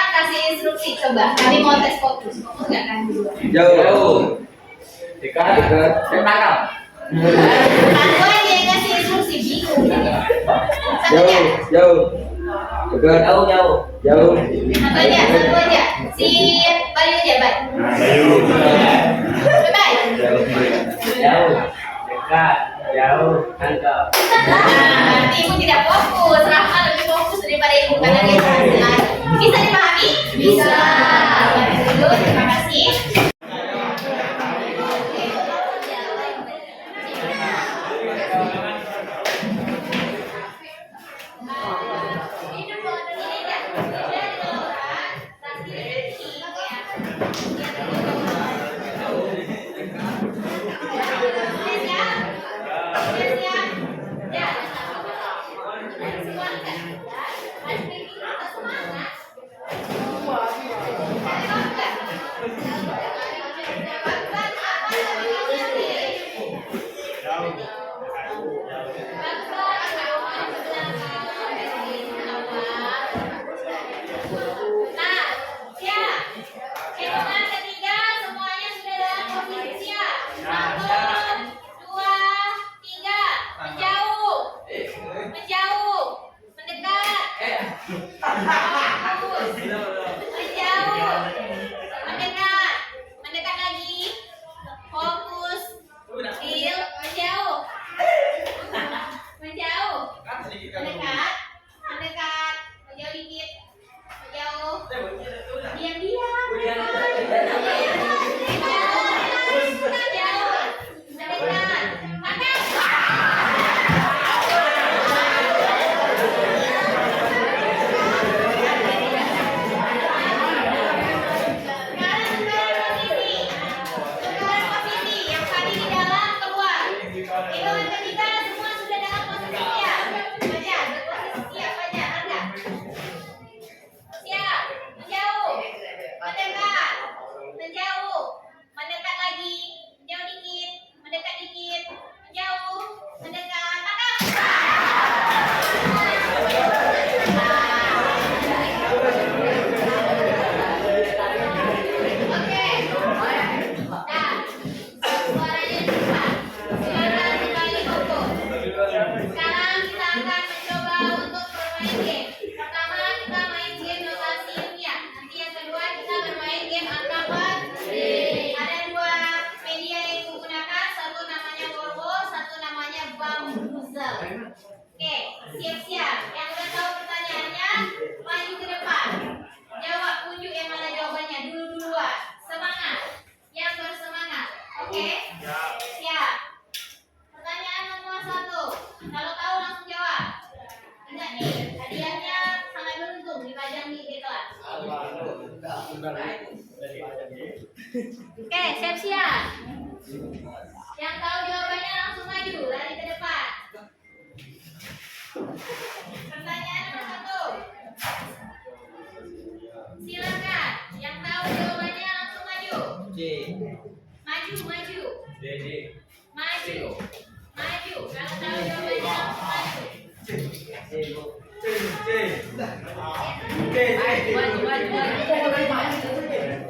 coba. Kami mau tes fokus. Fokus nggak kan? Jauh. Dekat. Tangkap. Aku aja yang ngasih instruksi bingung. Satu aja. Jauh. Dekat. Jauh. Satu aja. Si Bayu aja, Bay. Bay. Jauh. Dekat. Jauh. Tangkap. Nah, ibu tidak fokus. Rahma lebih fokus daripada ibu karena dia berhasil. Bisa dipahami? Bisa. Dulu, terima kasih. Nah, siap. Hitungan ketiga semuanya sudah dalam posisi siap. 1, 2, 3. Menjauh. Menjauh. Mendekat. Fokus. Menjauh. Mendekat. Mendekat lagi. Fokus. Deal. Menjauh. Menjauh. Mendekat. Mendekat. Menjauh dikit. Menjauh. Diam-diam. Menjauh. Mendekat. Makan. Sekarang tukar posisi. Tukar posisi. Yang tadi di dalam keluar. Hitungan ketiga semua sudah dalam posisi siap. Baca, berposisi siap aja, harga. Siap. Menjauh. Mendekat. Menjauh. Mendekat lagi. Menjauh dikit. Mendekat dikit. Menjauh. Mendekat. Makan. Oke. Nah, suaranya cepat. Silakan kembali fokus. Sekarang kita akan mencoba untuk bermain game. Pertama kita main game notasi ilmiah. Nanti yang kedua kita bermain game angka-angka. Ada dua media yang digunakan. Satu namanya Volvo, satu namanya Bambuzel. Oke, siap-siap. Yang udah tahu pertanyaannya, maju ke depan. Jawab, tunjuk yang mana jawabannya. Dulu-duluan. Semangat. Yang bersemangat. Oke? Siap. Pertanyaan nomor 1. Kalau tahu langsung jawab. Enggak nih, hadiahnya sangat beruntung dipajang di kelas. Oke, siap-siap. Yang tahu jawabannya langsung maju, lari ke depan. Pertanyaan nomor 1. Silakan. Yang tahu jawabannya langsung maju. Maju. Maju. Kalau tahu jawabannya langsung maju.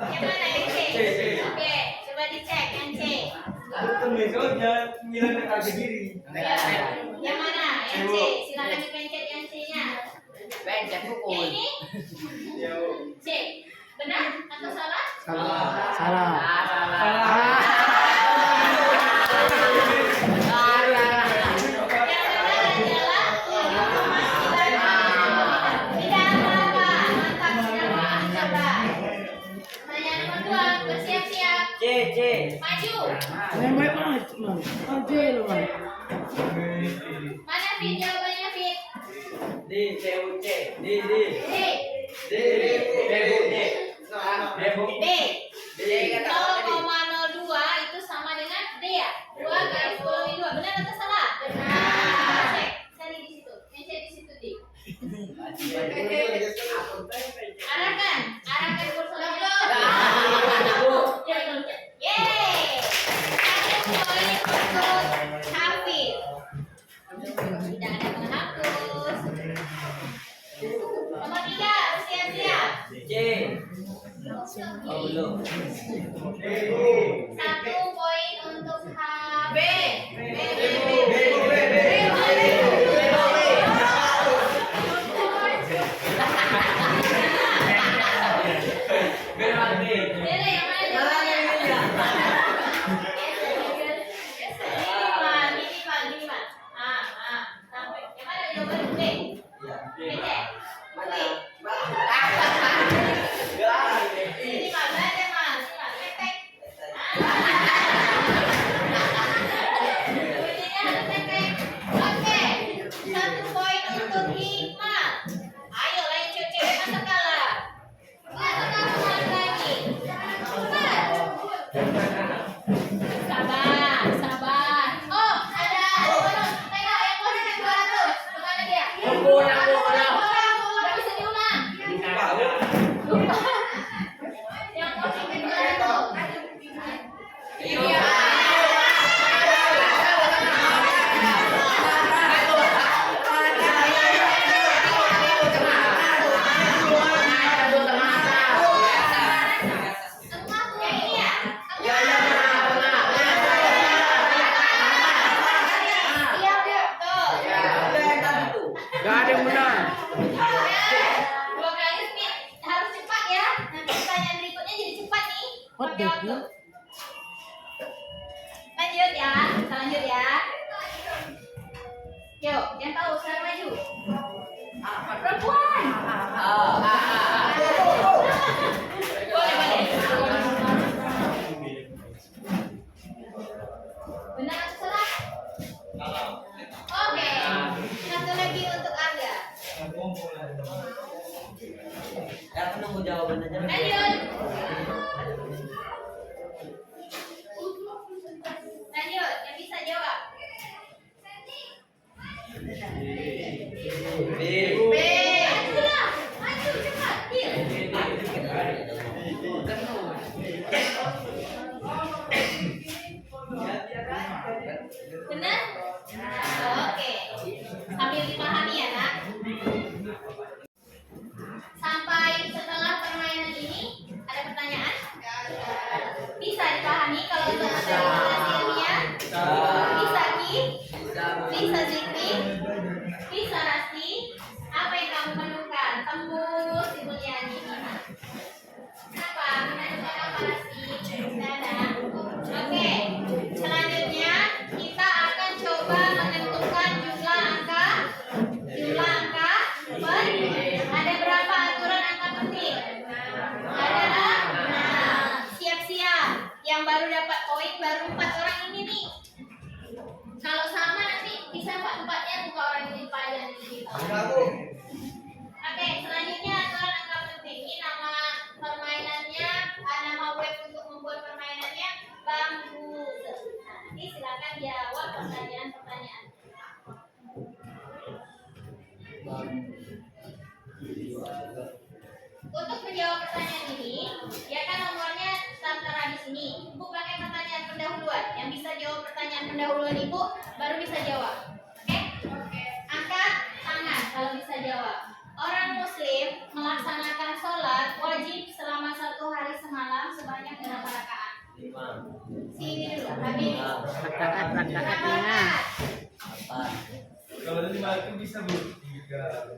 Yang mana yang C? Oke, coba dicek yang C. Yang mana? Yang C. Silakan dipencet yang C-nya. Pencet Yang pukul. ini? C. Benar atau salah? Salah. Yang benar adalah tidak apa-apa. Mantap, silakan coba. Pertanyaan nomor 2, bersiap-siap. C. Maju. Mana Fit jawabannya Fit? D. D. 0,02 itu sama dengan D ya? 2 kali 10 benar atau salah? Benar. Cek, cari di situ. Yang cek di situ D. Arahkan kursornya. Yeay. 1 poin untuk Hafid. Tidak ada menghapus. Nomor 3, bersiap-siap. Oh, belum. 1 poin untuk HB. Ini yang mana jawabannya? Gini, Pak. Sampai. Yang mana jawaban B? B. Mana? Ini Pak, belajar Mas. Tek. Bunyinya harus tek. Oke. 1 poin untuk Hikmat. Ayo lain cewek-cewek masa kalah. Cepat lagi. Cepat. Sabar. Oh, ada bonus. Tengok yang bonus yang 200. Kemana dia? Aku. Nggak bisa diulang. Lupa. Yang bonus yang 200. Iya. Tengah yang ini ya? Iya, betul. Gak ada yang benar. 2 kali speed harus cepat ya. Nanti pertanyaan berikutnya jadi cepat nih. Pakai waktu. Lanjut ya. Kita lanjut ya. Yuk, yang tahu sekarang maju. Perempuan. Boleh. Benar atau salah? Oke. Satu lagi untuk Angga. Ya, aku nunggu jawaban aja. Lanjut, yang bisa jawab. B. Maju cepat. Deal. Benar? Oke. Sambil dipahami ya, Nak. Sampai setelah permainan ini ada pertanyaan? Bisa dipahami kalau sudah ada informasi ilmiah? Bisa Ki? Bisa Zikri? Bisa Rasti? Apa yang kamu menemukan? Tembus di kuliah ini. Apa? Menemukan apa Rasti? Dada. Oke. Selanjutnya kita akan coba menentukan jumlah angka. Ada berapa aturan angka penting? Ada 6. Siap-siap. Yang baru dapat poin baru 4 orang ini nih. Kalau sama nanti bisa 4-4-nya buka orang ini pelajaran ini. Oke, selanjutnya aturan angka penting. Ini nama permainannya, nama web untuk membuat permainannya Bambu. Nah, nanti silakan jawab pertanyaan-pertanyaan. Untuk menjawab pertanyaan ini, ya kan nomornya tertera di sini. Ibu pakai pertanyaan pendahuluan. Yang bisa jawab pertanyaan pendahuluan Ibu baru bisa jawab. Oke? Angkat tangan kalau bisa jawab. Orang Muslim melaksanakan sholat wajib selama 1 hari semalam sebanyak berapa rakaat? 5. Sini dulu, Habib. Rakaat. Berapa rakaat? Kalau 5 itu bisa Bu. 3.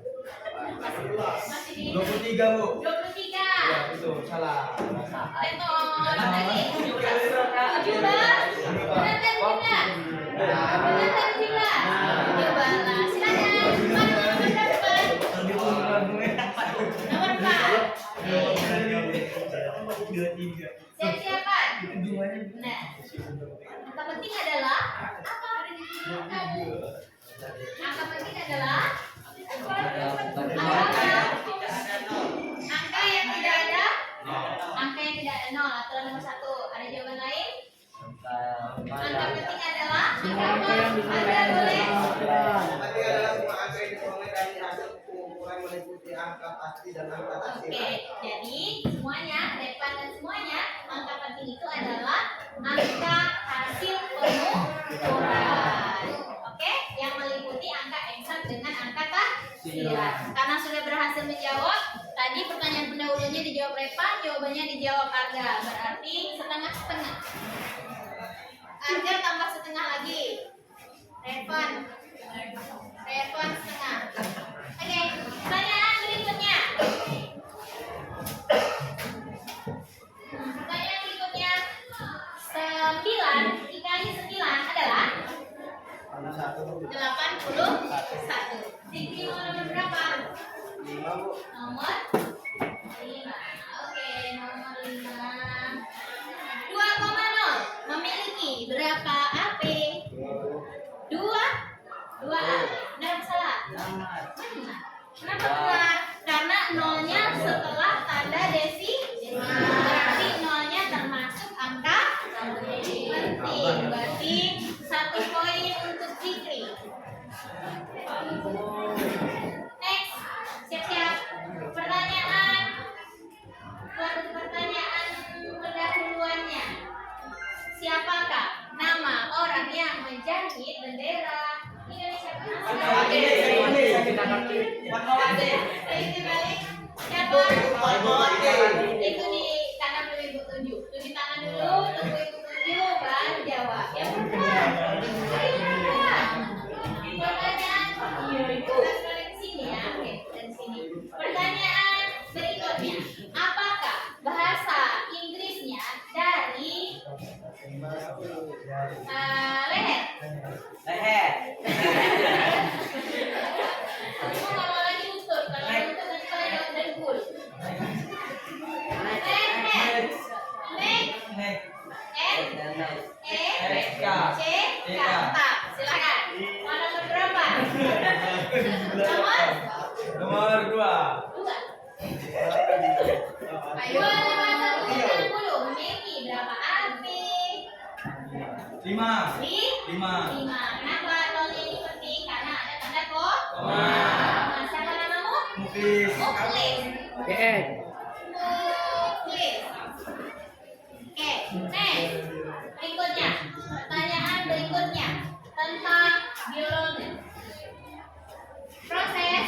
Masih di 23 Bu. 23. Ya, itu salah. Betul. Lagi. 17. Benar kan 17? Benar kan 17? Coba lah. Silakan. Mana nomor berapa? Nomor 4. Siap-siapan. Nah, angka penting adalah apa? Angka penting adalah angka yang tidak ada. Angka yang tidak ada 0. Aturan nomor 1. Ada jawaban lain? Angka penting adalah angka yang Anda boleh. Tadi adalah semua angka yang diperoleh dari hasil pengumpulan meliputi angka pasti dan angka taksiran. Oke, jadi semuanya, Depan dan semuanya, angka penting itu adalah angka hasil pengumpulan. Oke, yang meliputi angka eksak dengan angka taksiran. Karena sudah berhasil menjawab, tadi pertanyaan pendahulunya dijawab dijawab Repan, jawabannya dijawab Arga. Berarti setengah-setengah. Arga tambah setengah lagi. Repan setengah. Oke, pertanyaan berikutnya. Pertanyaan berikutnya. 9 dikali 9 adalah 81. Dikali nomor berapa? 5, Bu. Nomor 5. Oke, nomor 5. 2,0 memiliki berapa AP? 2 A. Benar atau salah? Benar. Kenapa benar? Karena nolnya setelah tanda desimal. Berarti nolnya termasuk angka penting. Berarti 1 poin untuk Zikri. Next, siap-siap. Pertanyaan pendahuluannya. Siapakah nama orang yang menjahit bendera Indonesia? Siapa? Itu di kanan dulu ibu tunjuk. Tunjuk tangan dulu, tunggu ibu tunjuk, baru jawab. Ya benar. Pertanyaan kita balik ke sini ya. Oke, dari sini. Pertanyaan berikutnya. Apakah bahasa Inggrisnya dari leher? Kamu nggak mau lagi unsur. Kalau unsur nanti saya jawab dari full. Leher. C. Mantap. Silakan. Mau nomor berapa? Nomor 2. 2. Ayo. 2,160 memiliki berapa AP? 5. 5. Kenapa nolnya ini penting? Karena ada tanda koma. Siapa namamu? Muklis. Muklis. Eh. Muklis. Oke, next. Berikutnya, pertanyaan berikutnya tentang biologi. Proses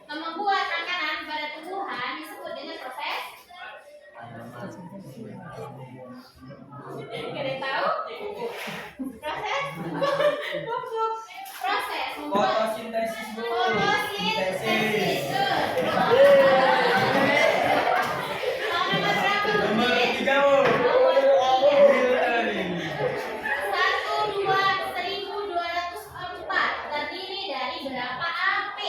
membuat makanan pada tumbuhan disebut dengan proses. Kalian tahu? Proses? Proses membuat Fotosintesis, Bu. fotosintesis. Nomor berapa? Nomor 3, Bu. Nomor 3. Filtering. 1,204 terdiri dari berapa AP?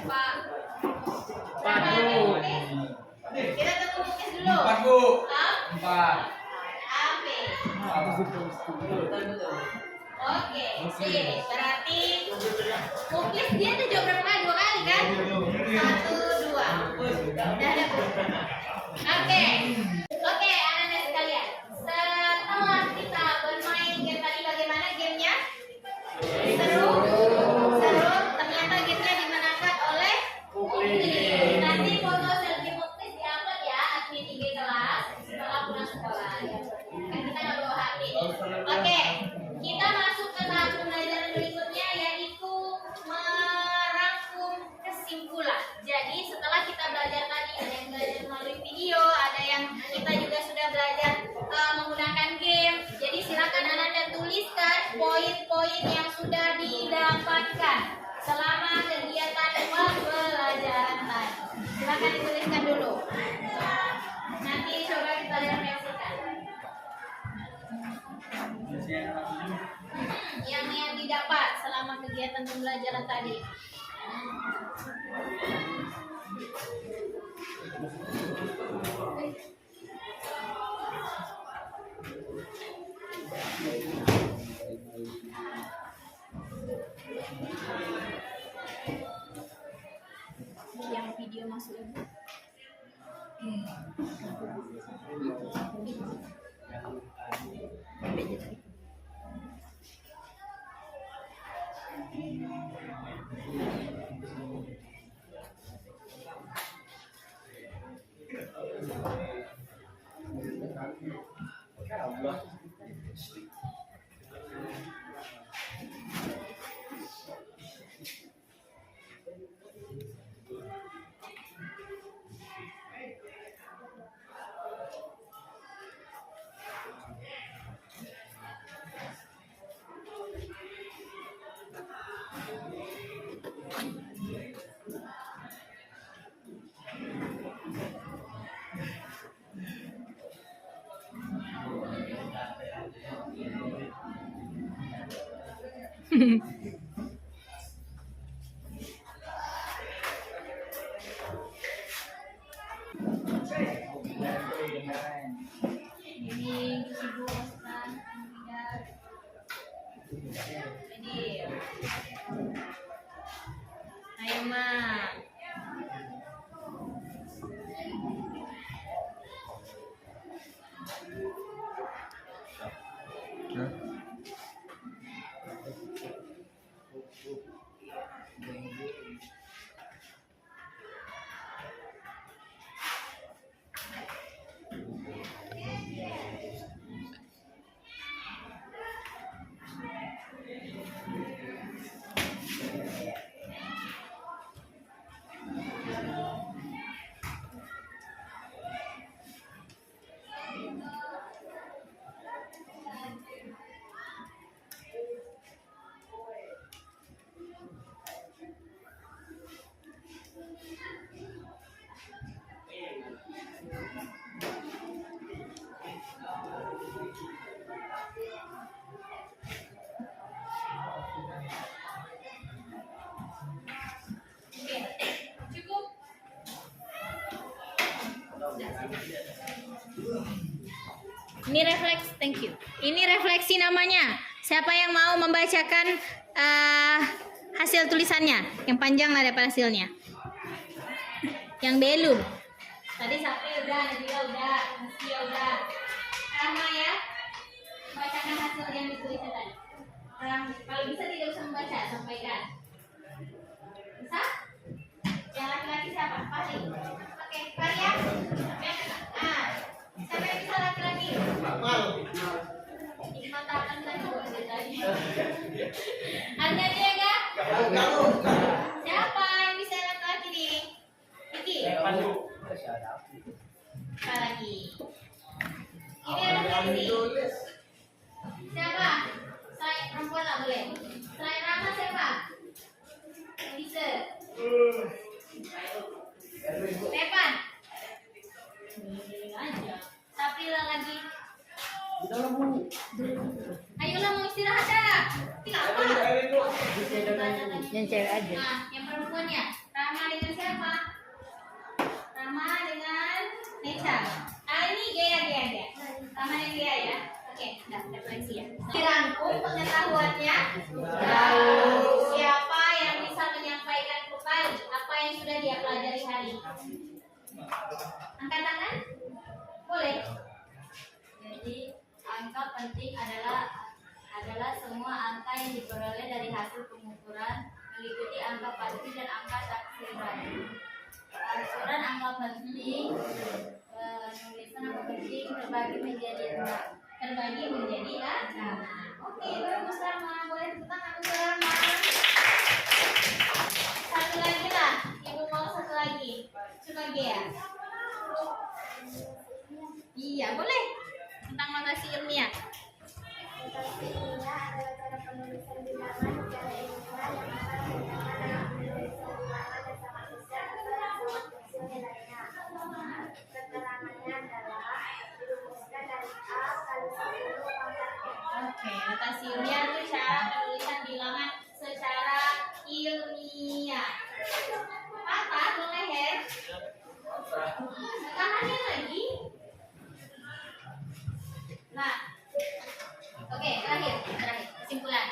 Pak. Berapa AP, Muklis? Kita tunggu Muklis dulu. 4, Bu. 4 4. AP. Oke, sip. Berarti Muklis dia tuh jawab berapa kali? 2 kali kan? 1, 2. Udah ada, Bu. Oke, anak-anak sekalian. Setelah kita bermain game tadi, bagaimana gamenya? Seru? Ternyata gamenya dimenangkan oleh Muklis. Nanti foto selfie Muklis diupload ya, admin IG kelas setelah pulang sekolah. Kan kita nggak bawa HP. Oke, kita masuk ke tahap pembelajaran berikutnya, yaitu merangkum kesimpulan. Jadi setelah kita belajar tadi, ada yang belajar melalui video, ada yang kita juga sudah belajar menggunakan game. Jadi silakan Anda tuliskan poin-poin yang sudah didapatkan selama kegiatan pembelajaran tadi. Silakan dituliskan dulu. Nanti coba kita refleksikan. Yang didapat selama kegiatan pembelajaran tadi. Yang video masuk ibu. Ini ibu Ustaz ini. Ayo mak. Cukup. Ini refleks, thank you. Ini refleksi namanya. Siapa yang mau membacakan hasil tulisannya? Yang panjang lah daripada hasilnya. Yang belum. Tadi Sapri udah, Nabila udah, Nastia udah. Rama ya, bacakan hasil yang ditulisnya tadi. Kalau bisa tidak usah membaca, sampaikan. Bisa? Yang laki-laki siapa? Pasti. Oke, Karya. Nah, siapa yang bisa laki-laki? Matakan tadi boleh tadi. Ada dia enggak? Siapa yang bisa laki-laki nih? Iki. Apa lagi? Ini ada lagi. Siapa? Saya perempuan lah boleh. Selain Rama siapa? Bisa. Lepan. Aja. Tapi lah lagi. Ayolah mau istirahat dah. Kenapa? Yang cewek aja. Nah, yang perempuan ya. Rama dengan siapa? Rama dengan Neca. Ini Gea. Rama dengan Gea ya. Oke, dah refleksi ya. Dirangkum pengetahuannya. Siapa yang bisa menyampaikan kembali apa yang sudah dia pelajari hari ini? Angkat tangan? Boleh. Jadi angka penting adalah semua angka yang diperoleh dari hasil pengukuran meliputi angka pasti dan angka taksiran. Taksiran angka penting, penulisan angka penting terbagi menjadi 6. Terbagi menjadi 6. Oke, bagus Rama. Boleh tepuk tangan untuk Rama. Satu lagi lah. Ibu mau satu lagi. Coba Gea. Iya, boleh. Tentang notasi ilmiah. Notasi ilmiah adalah cara penulisan bilangan secara ilmiah yang akan menggunakan penulisan bilangan dan sama bisa dengan hasil nilainya. Keterangannya adalah dirumuskan dari A kali 10 pangkat N. Oke, notasi ilmiah itu cara penulisan bilangan secara ilmiah. Patah tuh leher. Tangannya lagi. Nah, oke, terakhir kesimpulan.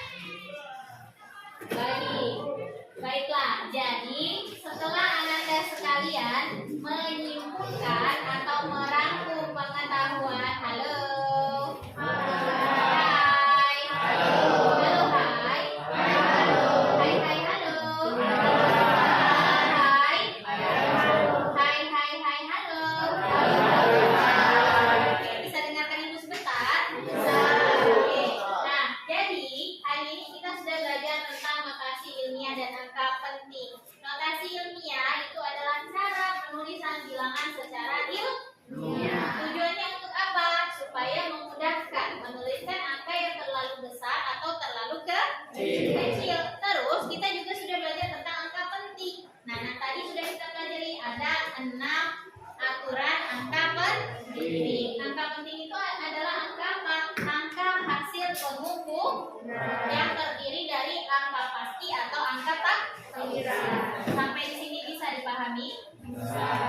Baiklah. Jadi setelah Ananda sekalian menyimpulkan atau merangkum pengetahuan, halo, hai, halo, hai, hai, halo, hai, halo. Oke, bisa dengarkan ibu sebentar? Bisa. Oke. Nah, jadi hari ini kita sudah belajar tentang notasi ilmiah dan angka penting. Notasi ilmiah itu adalah cara penulisan bilangan secara ilmiah. Tujuannya untuk apa? Supaya memudahkan menuliskan angka yang terlalu besar atau terlalu kecil. Terus kita juga sudah belajar tentang angka penting. Nah, tadi sudah kita pelajari ada 6 aturan angka penting. Angka penting itu adalah angka apa? Angka hasil pengukur yang terdiri dari angka pasti atau angka tak terkira. Sampai di sini bisa dipahami?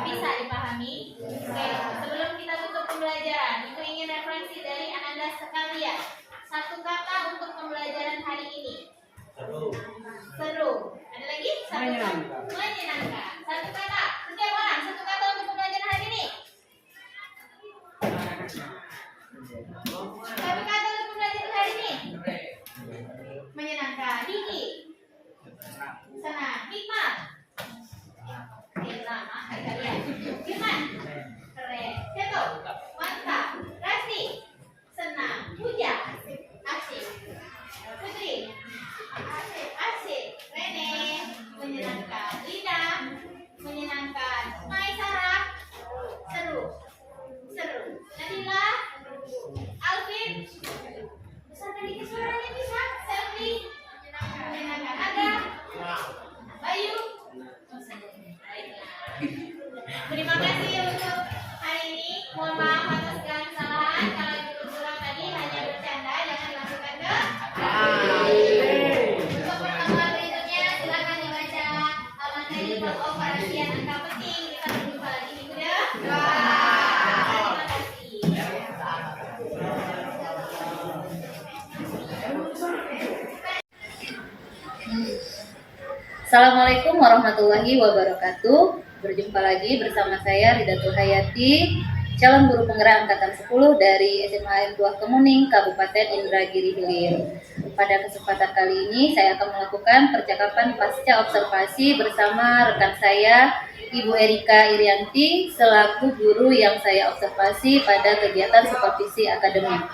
Bisa dipahami? Oke, sebelum kita tutup pembelajaran, Ibu ingin referensi dari Anda sekalian. Satu kata untuk pembelajaran hari ini. Seru. Ada lagi? Satu kata. Menyenangkan. Satu kata. Setiap orang satu kata untuk pembelajaran hari ini. Satu kata untuk pembelajaran hari ini. Menyenangkan. Diki. Senang. Hikmat. Oke, lama kalian. Firman. Keren. Seto. Mantap. Rasti. Senang. Puja. Asik. Putri. Asik. Rene. Menyenangkan. Lina. Menyenangkan. Mai Sarah. Seru. Nadila. Alvin. Besarkan dikit suaranya bisa. Selfie. Menyenangkan. Ada. Bayu. Terima kasih untuk hari ini. Mohon maaf atas segala kesalahan. Kalau itu kurang tadi hanya bercanda, jangan lakukan ke. Untuk pertemuan berikutnya silakan dibaca materi pengoperasian angka penting. Kita berjumpa lagi minggu depan. Terima kasih. Assalamualaikum warahmatullahi wabarakatuh. Berjumpa lagi bersama saya Ridatul Hayati, calon guru penggerak angkatan 10 dari SMA Tuah Kemuning, Kabupaten Indragiri Hilir. Pada kesempatan kali ini saya akan melakukan percakapan pasca observasi bersama rekan saya Ibu Erika Irianti selaku guru yang saya observasi pada kegiatan supervisi akademik.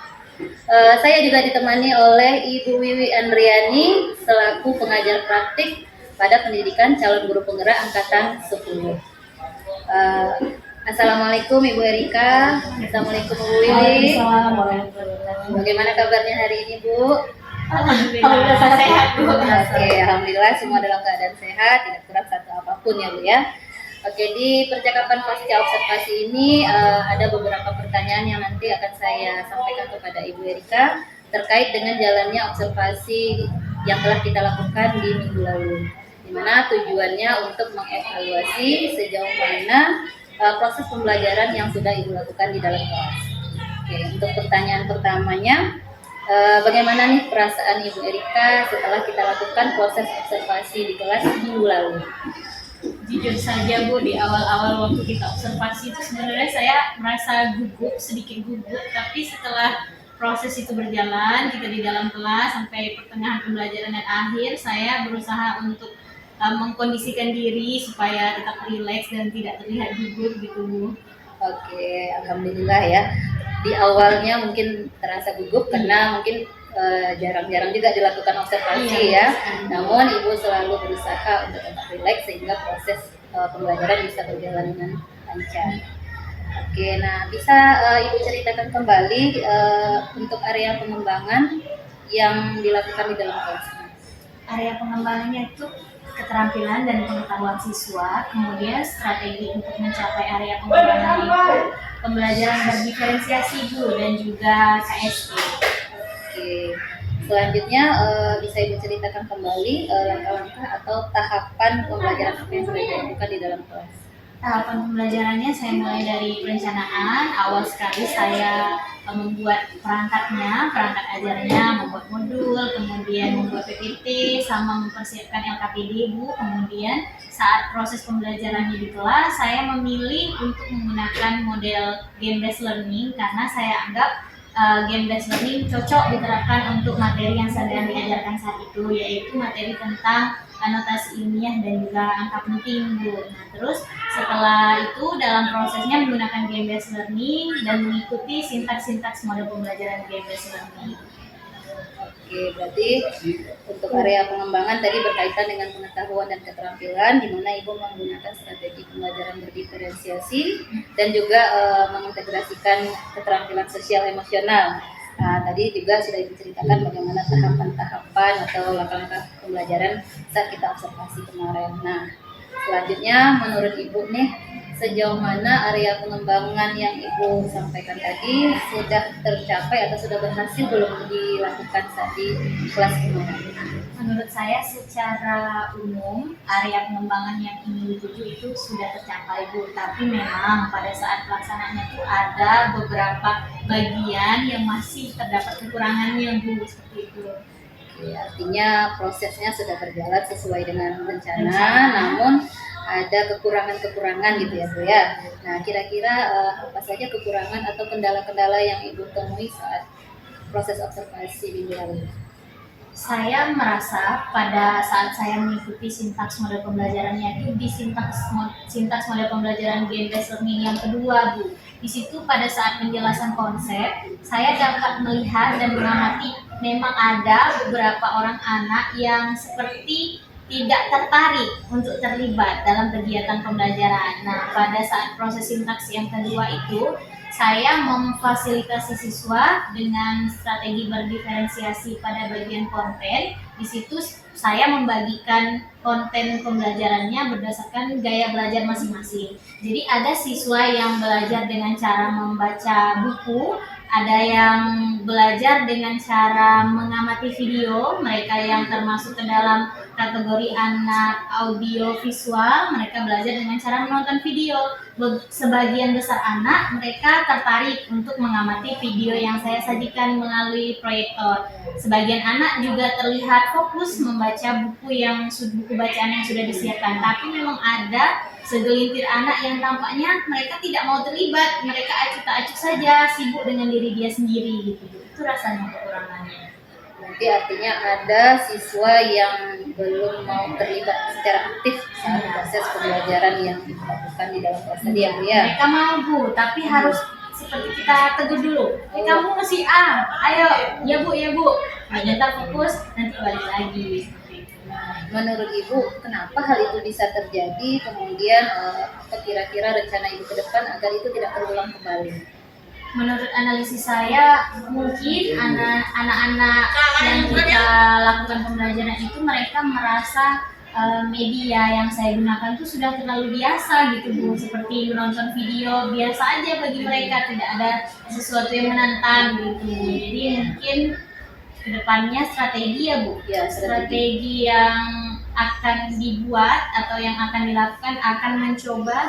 Saya juga ditemani oleh Ibu Wiwi Andriani selaku pengajar praktik pada pendidikan calon guru penggerak angkatan 10. Assalamualaikum Ibu Erika. Assalamualaikum Ibu Wiwi. Bagaimana kabarnya hari ini Bu? Alhamdulillah sehat Bu. Oke, alhamdulillah semua dalam keadaan sehat, tidak kurang satu apapun ya Bu ya. Oke, di percakapan pasca observasi ini ada beberapa pertanyaan yang nanti akan saya sampaikan kepada Ibu Erika terkait dengan jalannya observasi yang telah kita lakukan di minggu lalu, di mana tujuannya untuk mengevaluasi sejauh mana proses pembelajaran yang sudah Ibu lakukan di dalam kelas. Oke, untuk pertanyaan pertamanya, bagaimana nih perasaan Ibu Erika setelah kita lakukan proses observasi di kelas minggu lalu? Jujur saja Bu, di awal-awal waktu kita observasi itu sebenarnya saya merasa sedikit gugup, tapi setelah proses itu berjalan, kita di dalam kelas sampai pertengahan pembelajaran dan akhir, saya berusaha untuk mengkondisikan diri supaya tetap rileks dan tidak terlihat gugup gitu Bu. Oke, alhamdulillah ya. Di awalnya mungkin terasa gugup karena mungkin jarang-jarang juga dilakukan observasi ya. Namun Ibu selalu berusaha untuk tetap rileks sehingga proses pembelajaran bisa berjalan dengan lancar. Oke, nah bisa Ibu ceritakan kembali untuk area pengembangan yang dilakukan di dalam kelas? Area pengembangannya itu keterampilan dan pengetahuan siswa, kemudian strategi untuk mencapai area pengembangan itu pembelajaran berdiferensiasi Bu dan juga KSE. Oke, selanjutnya bisa Ibu ceritakan kembali langkah-langkah atau tahapan pembelajaran apa yang sudah dilakukan di dalam kelas? Tahapan pembelajarannya saya mulai dari perencanaan. Awal sekali saya membuat perangkat ajarnya, membuat modul, kemudian membuat PPT, sama mempersiapkan LKPD Bu. Kemudian saat proses pembelajarannya di kelas, saya memilih untuk menggunakan model game based learning karena saya anggap game based learning cocok diterapkan untuk materi yang sedang diajarkan saat itu, yaitu materi tentang anotasi ilmiah dan juga angka penting Bu. Nah terus setelah itu dalam prosesnya menggunakan game based learning dan mengikuti sintaks model pembelajaran game based learning. Oke, berarti untuk area pengembangan tadi berkaitan dengan pengetahuan dan keterampilan, di mana Ibu menggunakan strategi pembelajaran berdiferensiasi dan juga mengintegrasikan keterampilan sosial emosional. Nah, tadi juga sudah diceritakan bagaimana tahapan-tahapan atau langkah-langkah pembelajaran saat kita observasi kemarin. Nah, selanjutnya menurut Ibu nih, sejauh mana area pengembangan yang Ibu sampaikan tadi sudah tercapai atau sudah berhasil belum dilakukan saat di kelas kemarin? Menurut saya secara umum area pengembangan yang ingin dituju itu sudah tercapai Bu, tapi memang pada saat pelaksanaannya itu ada beberapa bagian yang masih terdapat kekurangannya Bu, seperti itu. Oke, artinya prosesnya sudah berjalan sesuai dengan rencana, namun ada kekurangan-kekurangan gitu ya Bu ya. Nah, kira-kira apa saja kekurangan atau kendala-kendala yang Ibu temui saat proses observasi minggu lalu? Saya merasa pada saat saya mengikuti sintaks model pembelajarannya itu di sintaks model pembelajaran game-based learning yang kedua Bu. Di situ pada saat penjelasan konsep, saya dapat melihat dan mengamati memang ada beberapa orang anak yang seperti tidak tertarik untuk terlibat dalam kegiatan pembelajaran. Nah, pada saat proses sintaks yang kedua itu, saya memfasilitasi siswa dengan strategi berdiferensiasi pada bagian konten. Di situ saya membagikan konten pembelajarannya berdasarkan gaya belajar masing-masing. Jadi ada siswa yang belajar dengan cara membaca buku, ada yang belajar dengan cara mengamati video, mereka yang termasuk ke dalam kategori anak audio visual, mereka belajar dengan cara menonton video. Sebagian besar anak mereka tertarik untuk mengamati video yang saya sajikan melalui proyektor. Sebagian anak juga terlihat fokus membaca buku bacaan yang sudah disiapkan. Tapi memang ada segelintir anak yang tampaknya mereka tidak mau terlibat, mereka acuh tak acuh saja, sibuk dengan diri dia sendiri gitu. Itu rasanya kekurangannya. Berarti artinya ada siswa yang belum mau terlibat secara aktif saat proses pembelajaran yang dilakukan di dalam kelas tadi ya Bu ya? Mereka mau Bu, tapi harus seperti kita tegur dulu. Kamu masih A, ayo, ya Bu. Ntar fokus, nanti balik lagi. Menurut Ibu, kenapa hal itu bisa terjadi? Kemudian apa kira-kira rencana Ibu ke depan agar itu tidak terulang kembali? Menurut analisis saya, mungkin anak-anak yang kita lakukan pembelajaran itu mereka merasa media yang saya gunakan itu sudah terlalu biasa gitu Bu, seperti menonton video biasa aja bagi mereka, tidak ada sesuatu yang menantang gitu. Jadi mungkin kedepannya strategi ya Bu, Ya, strategi yang akan dibuat atau yang akan dilakukan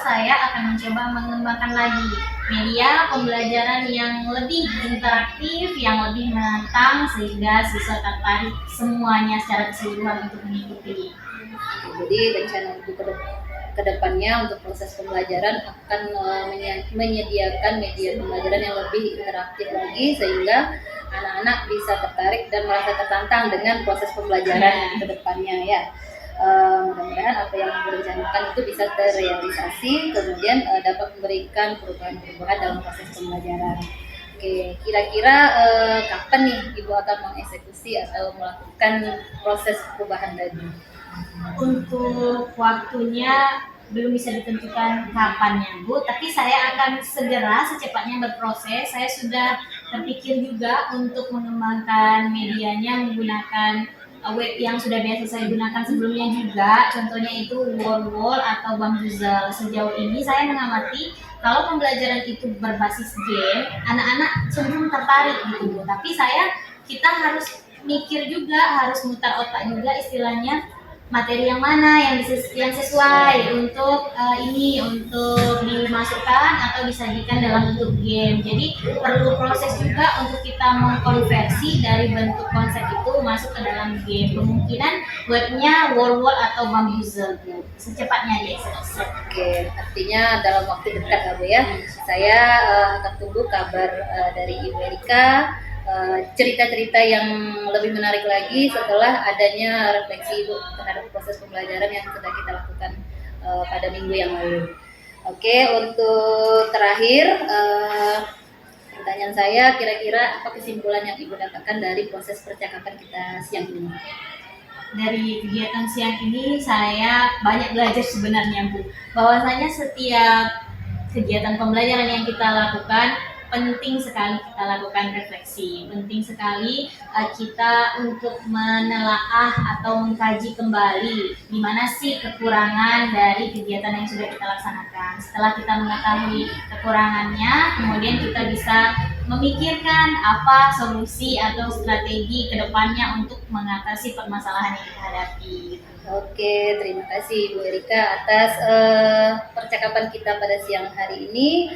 saya akan mencoba mengembangkan lagi media pembelajaran yang lebih interaktif, yang lebih menantang sehingga siswa tertarik semuanya secara keseluruhan untuk mengikuti. Jadi rencana Ibu ke depannya untuk proses pembelajaran akan menyediakan media pembelajaran yang lebih interaktif lagi sehingga anak-anak bisa tertarik dan merasa tertantang dengan proses pembelajaran ke depannya ya. Mudah-mudahan apa yang direncanakan itu bisa terrealisasi, kemudian dapat memberikan perubahan-perubahan dalam proses pembelajaran. Oke, kira-kira kapan nih Ibu akan mengeksekusi atau melakukan proses perubahan tadi? Untuk waktunya belum bisa ditentukan kapannya Bu, tapi saya akan segera secepatnya berproses. Saya sudah terpikir juga untuk mengembangkan medianya menggunakan web yang sudah biasa saya gunakan sebelumnya juga, contohnya itu Wall atau Bambuzel. Sejauh ini saya mengamati kalau pembelajaran itu berbasis game, anak-anak cenderung tertarik gitu Bu. Tapi kita harus mikir juga, harus mutar otak juga istilahnya, materi yang mana yang sesuai untuk untuk dimasukkan atau disajikan dalam bentuk game. Jadi perlu proses juga untuk kita mengkonversi dari bentuk konsep itu masuk ke dalam game. Kemungkinan webnya Wall atau Bambuzel secepatnya dia selesai. Oke, artinya dalam waktu dekat ya Bu ya. Saya akan tunggu kabar dari Ibu Erika, cerita-cerita yang lebih menarik lagi setelah adanya refleksi Ibu terhadap proses pembelajaran yang sudah kita lakukan pada minggu yang lalu. Oke, untuk terakhir pertanyaan saya, kira-kira apa kesimpulan yang Ibu dapatkan dari proses percakapan kita siang ini? Dari kegiatan siang ini saya banyak belajar sebenarnya Bu, bahwasanya setiap kegiatan pembelajaran yang kita lakukan penting sekali kita lakukan refleksi, penting sekali kita untuk menelaah atau mengkaji kembali di mana sih kekurangan dari kegiatan yang sudah kita laksanakan. Setelah kita mengetahui kekurangannya, kemudian kita bisa memikirkan apa solusi atau strategi kedepannya untuk mengatasi permasalahan yang kita hadapi. Oke, terima kasih Bu Erika atas percakapan kita pada siang hari ini.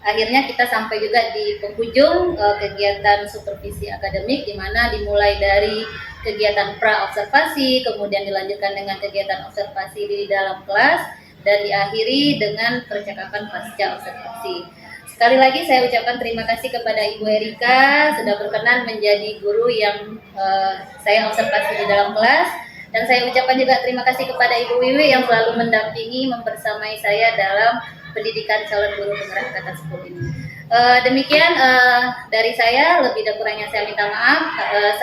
Akhirnya kita sampai juga di penghujung kegiatan supervisi akademik, di mana dimulai dari kegiatan pra-observasi, kemudian dilanjutkan dengan kegiatan observasi di dalam kelas, dan diakhiri dengan percakapan pasca observasi. Sekali lagi saya ucapkan terima kasih kepada Ibu Erika sudah berkenan menjadi guru yang saya observasi di dalam kelas. Dan saya ucapkan juga terima kasih kepada Ibu Wiwi yang selalu mendampingi, membersamai saya dalam pendidikan calon guru penggerak angkatan 10 ini. Demikian dari saya, lebih dan kurangnya saya minta maaf.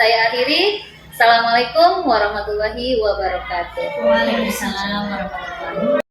Saya akhiri. Assalamualaikum warahmatullahi wabarakatuh. Waalaikumsalam warahmatullahi wabarakatuh.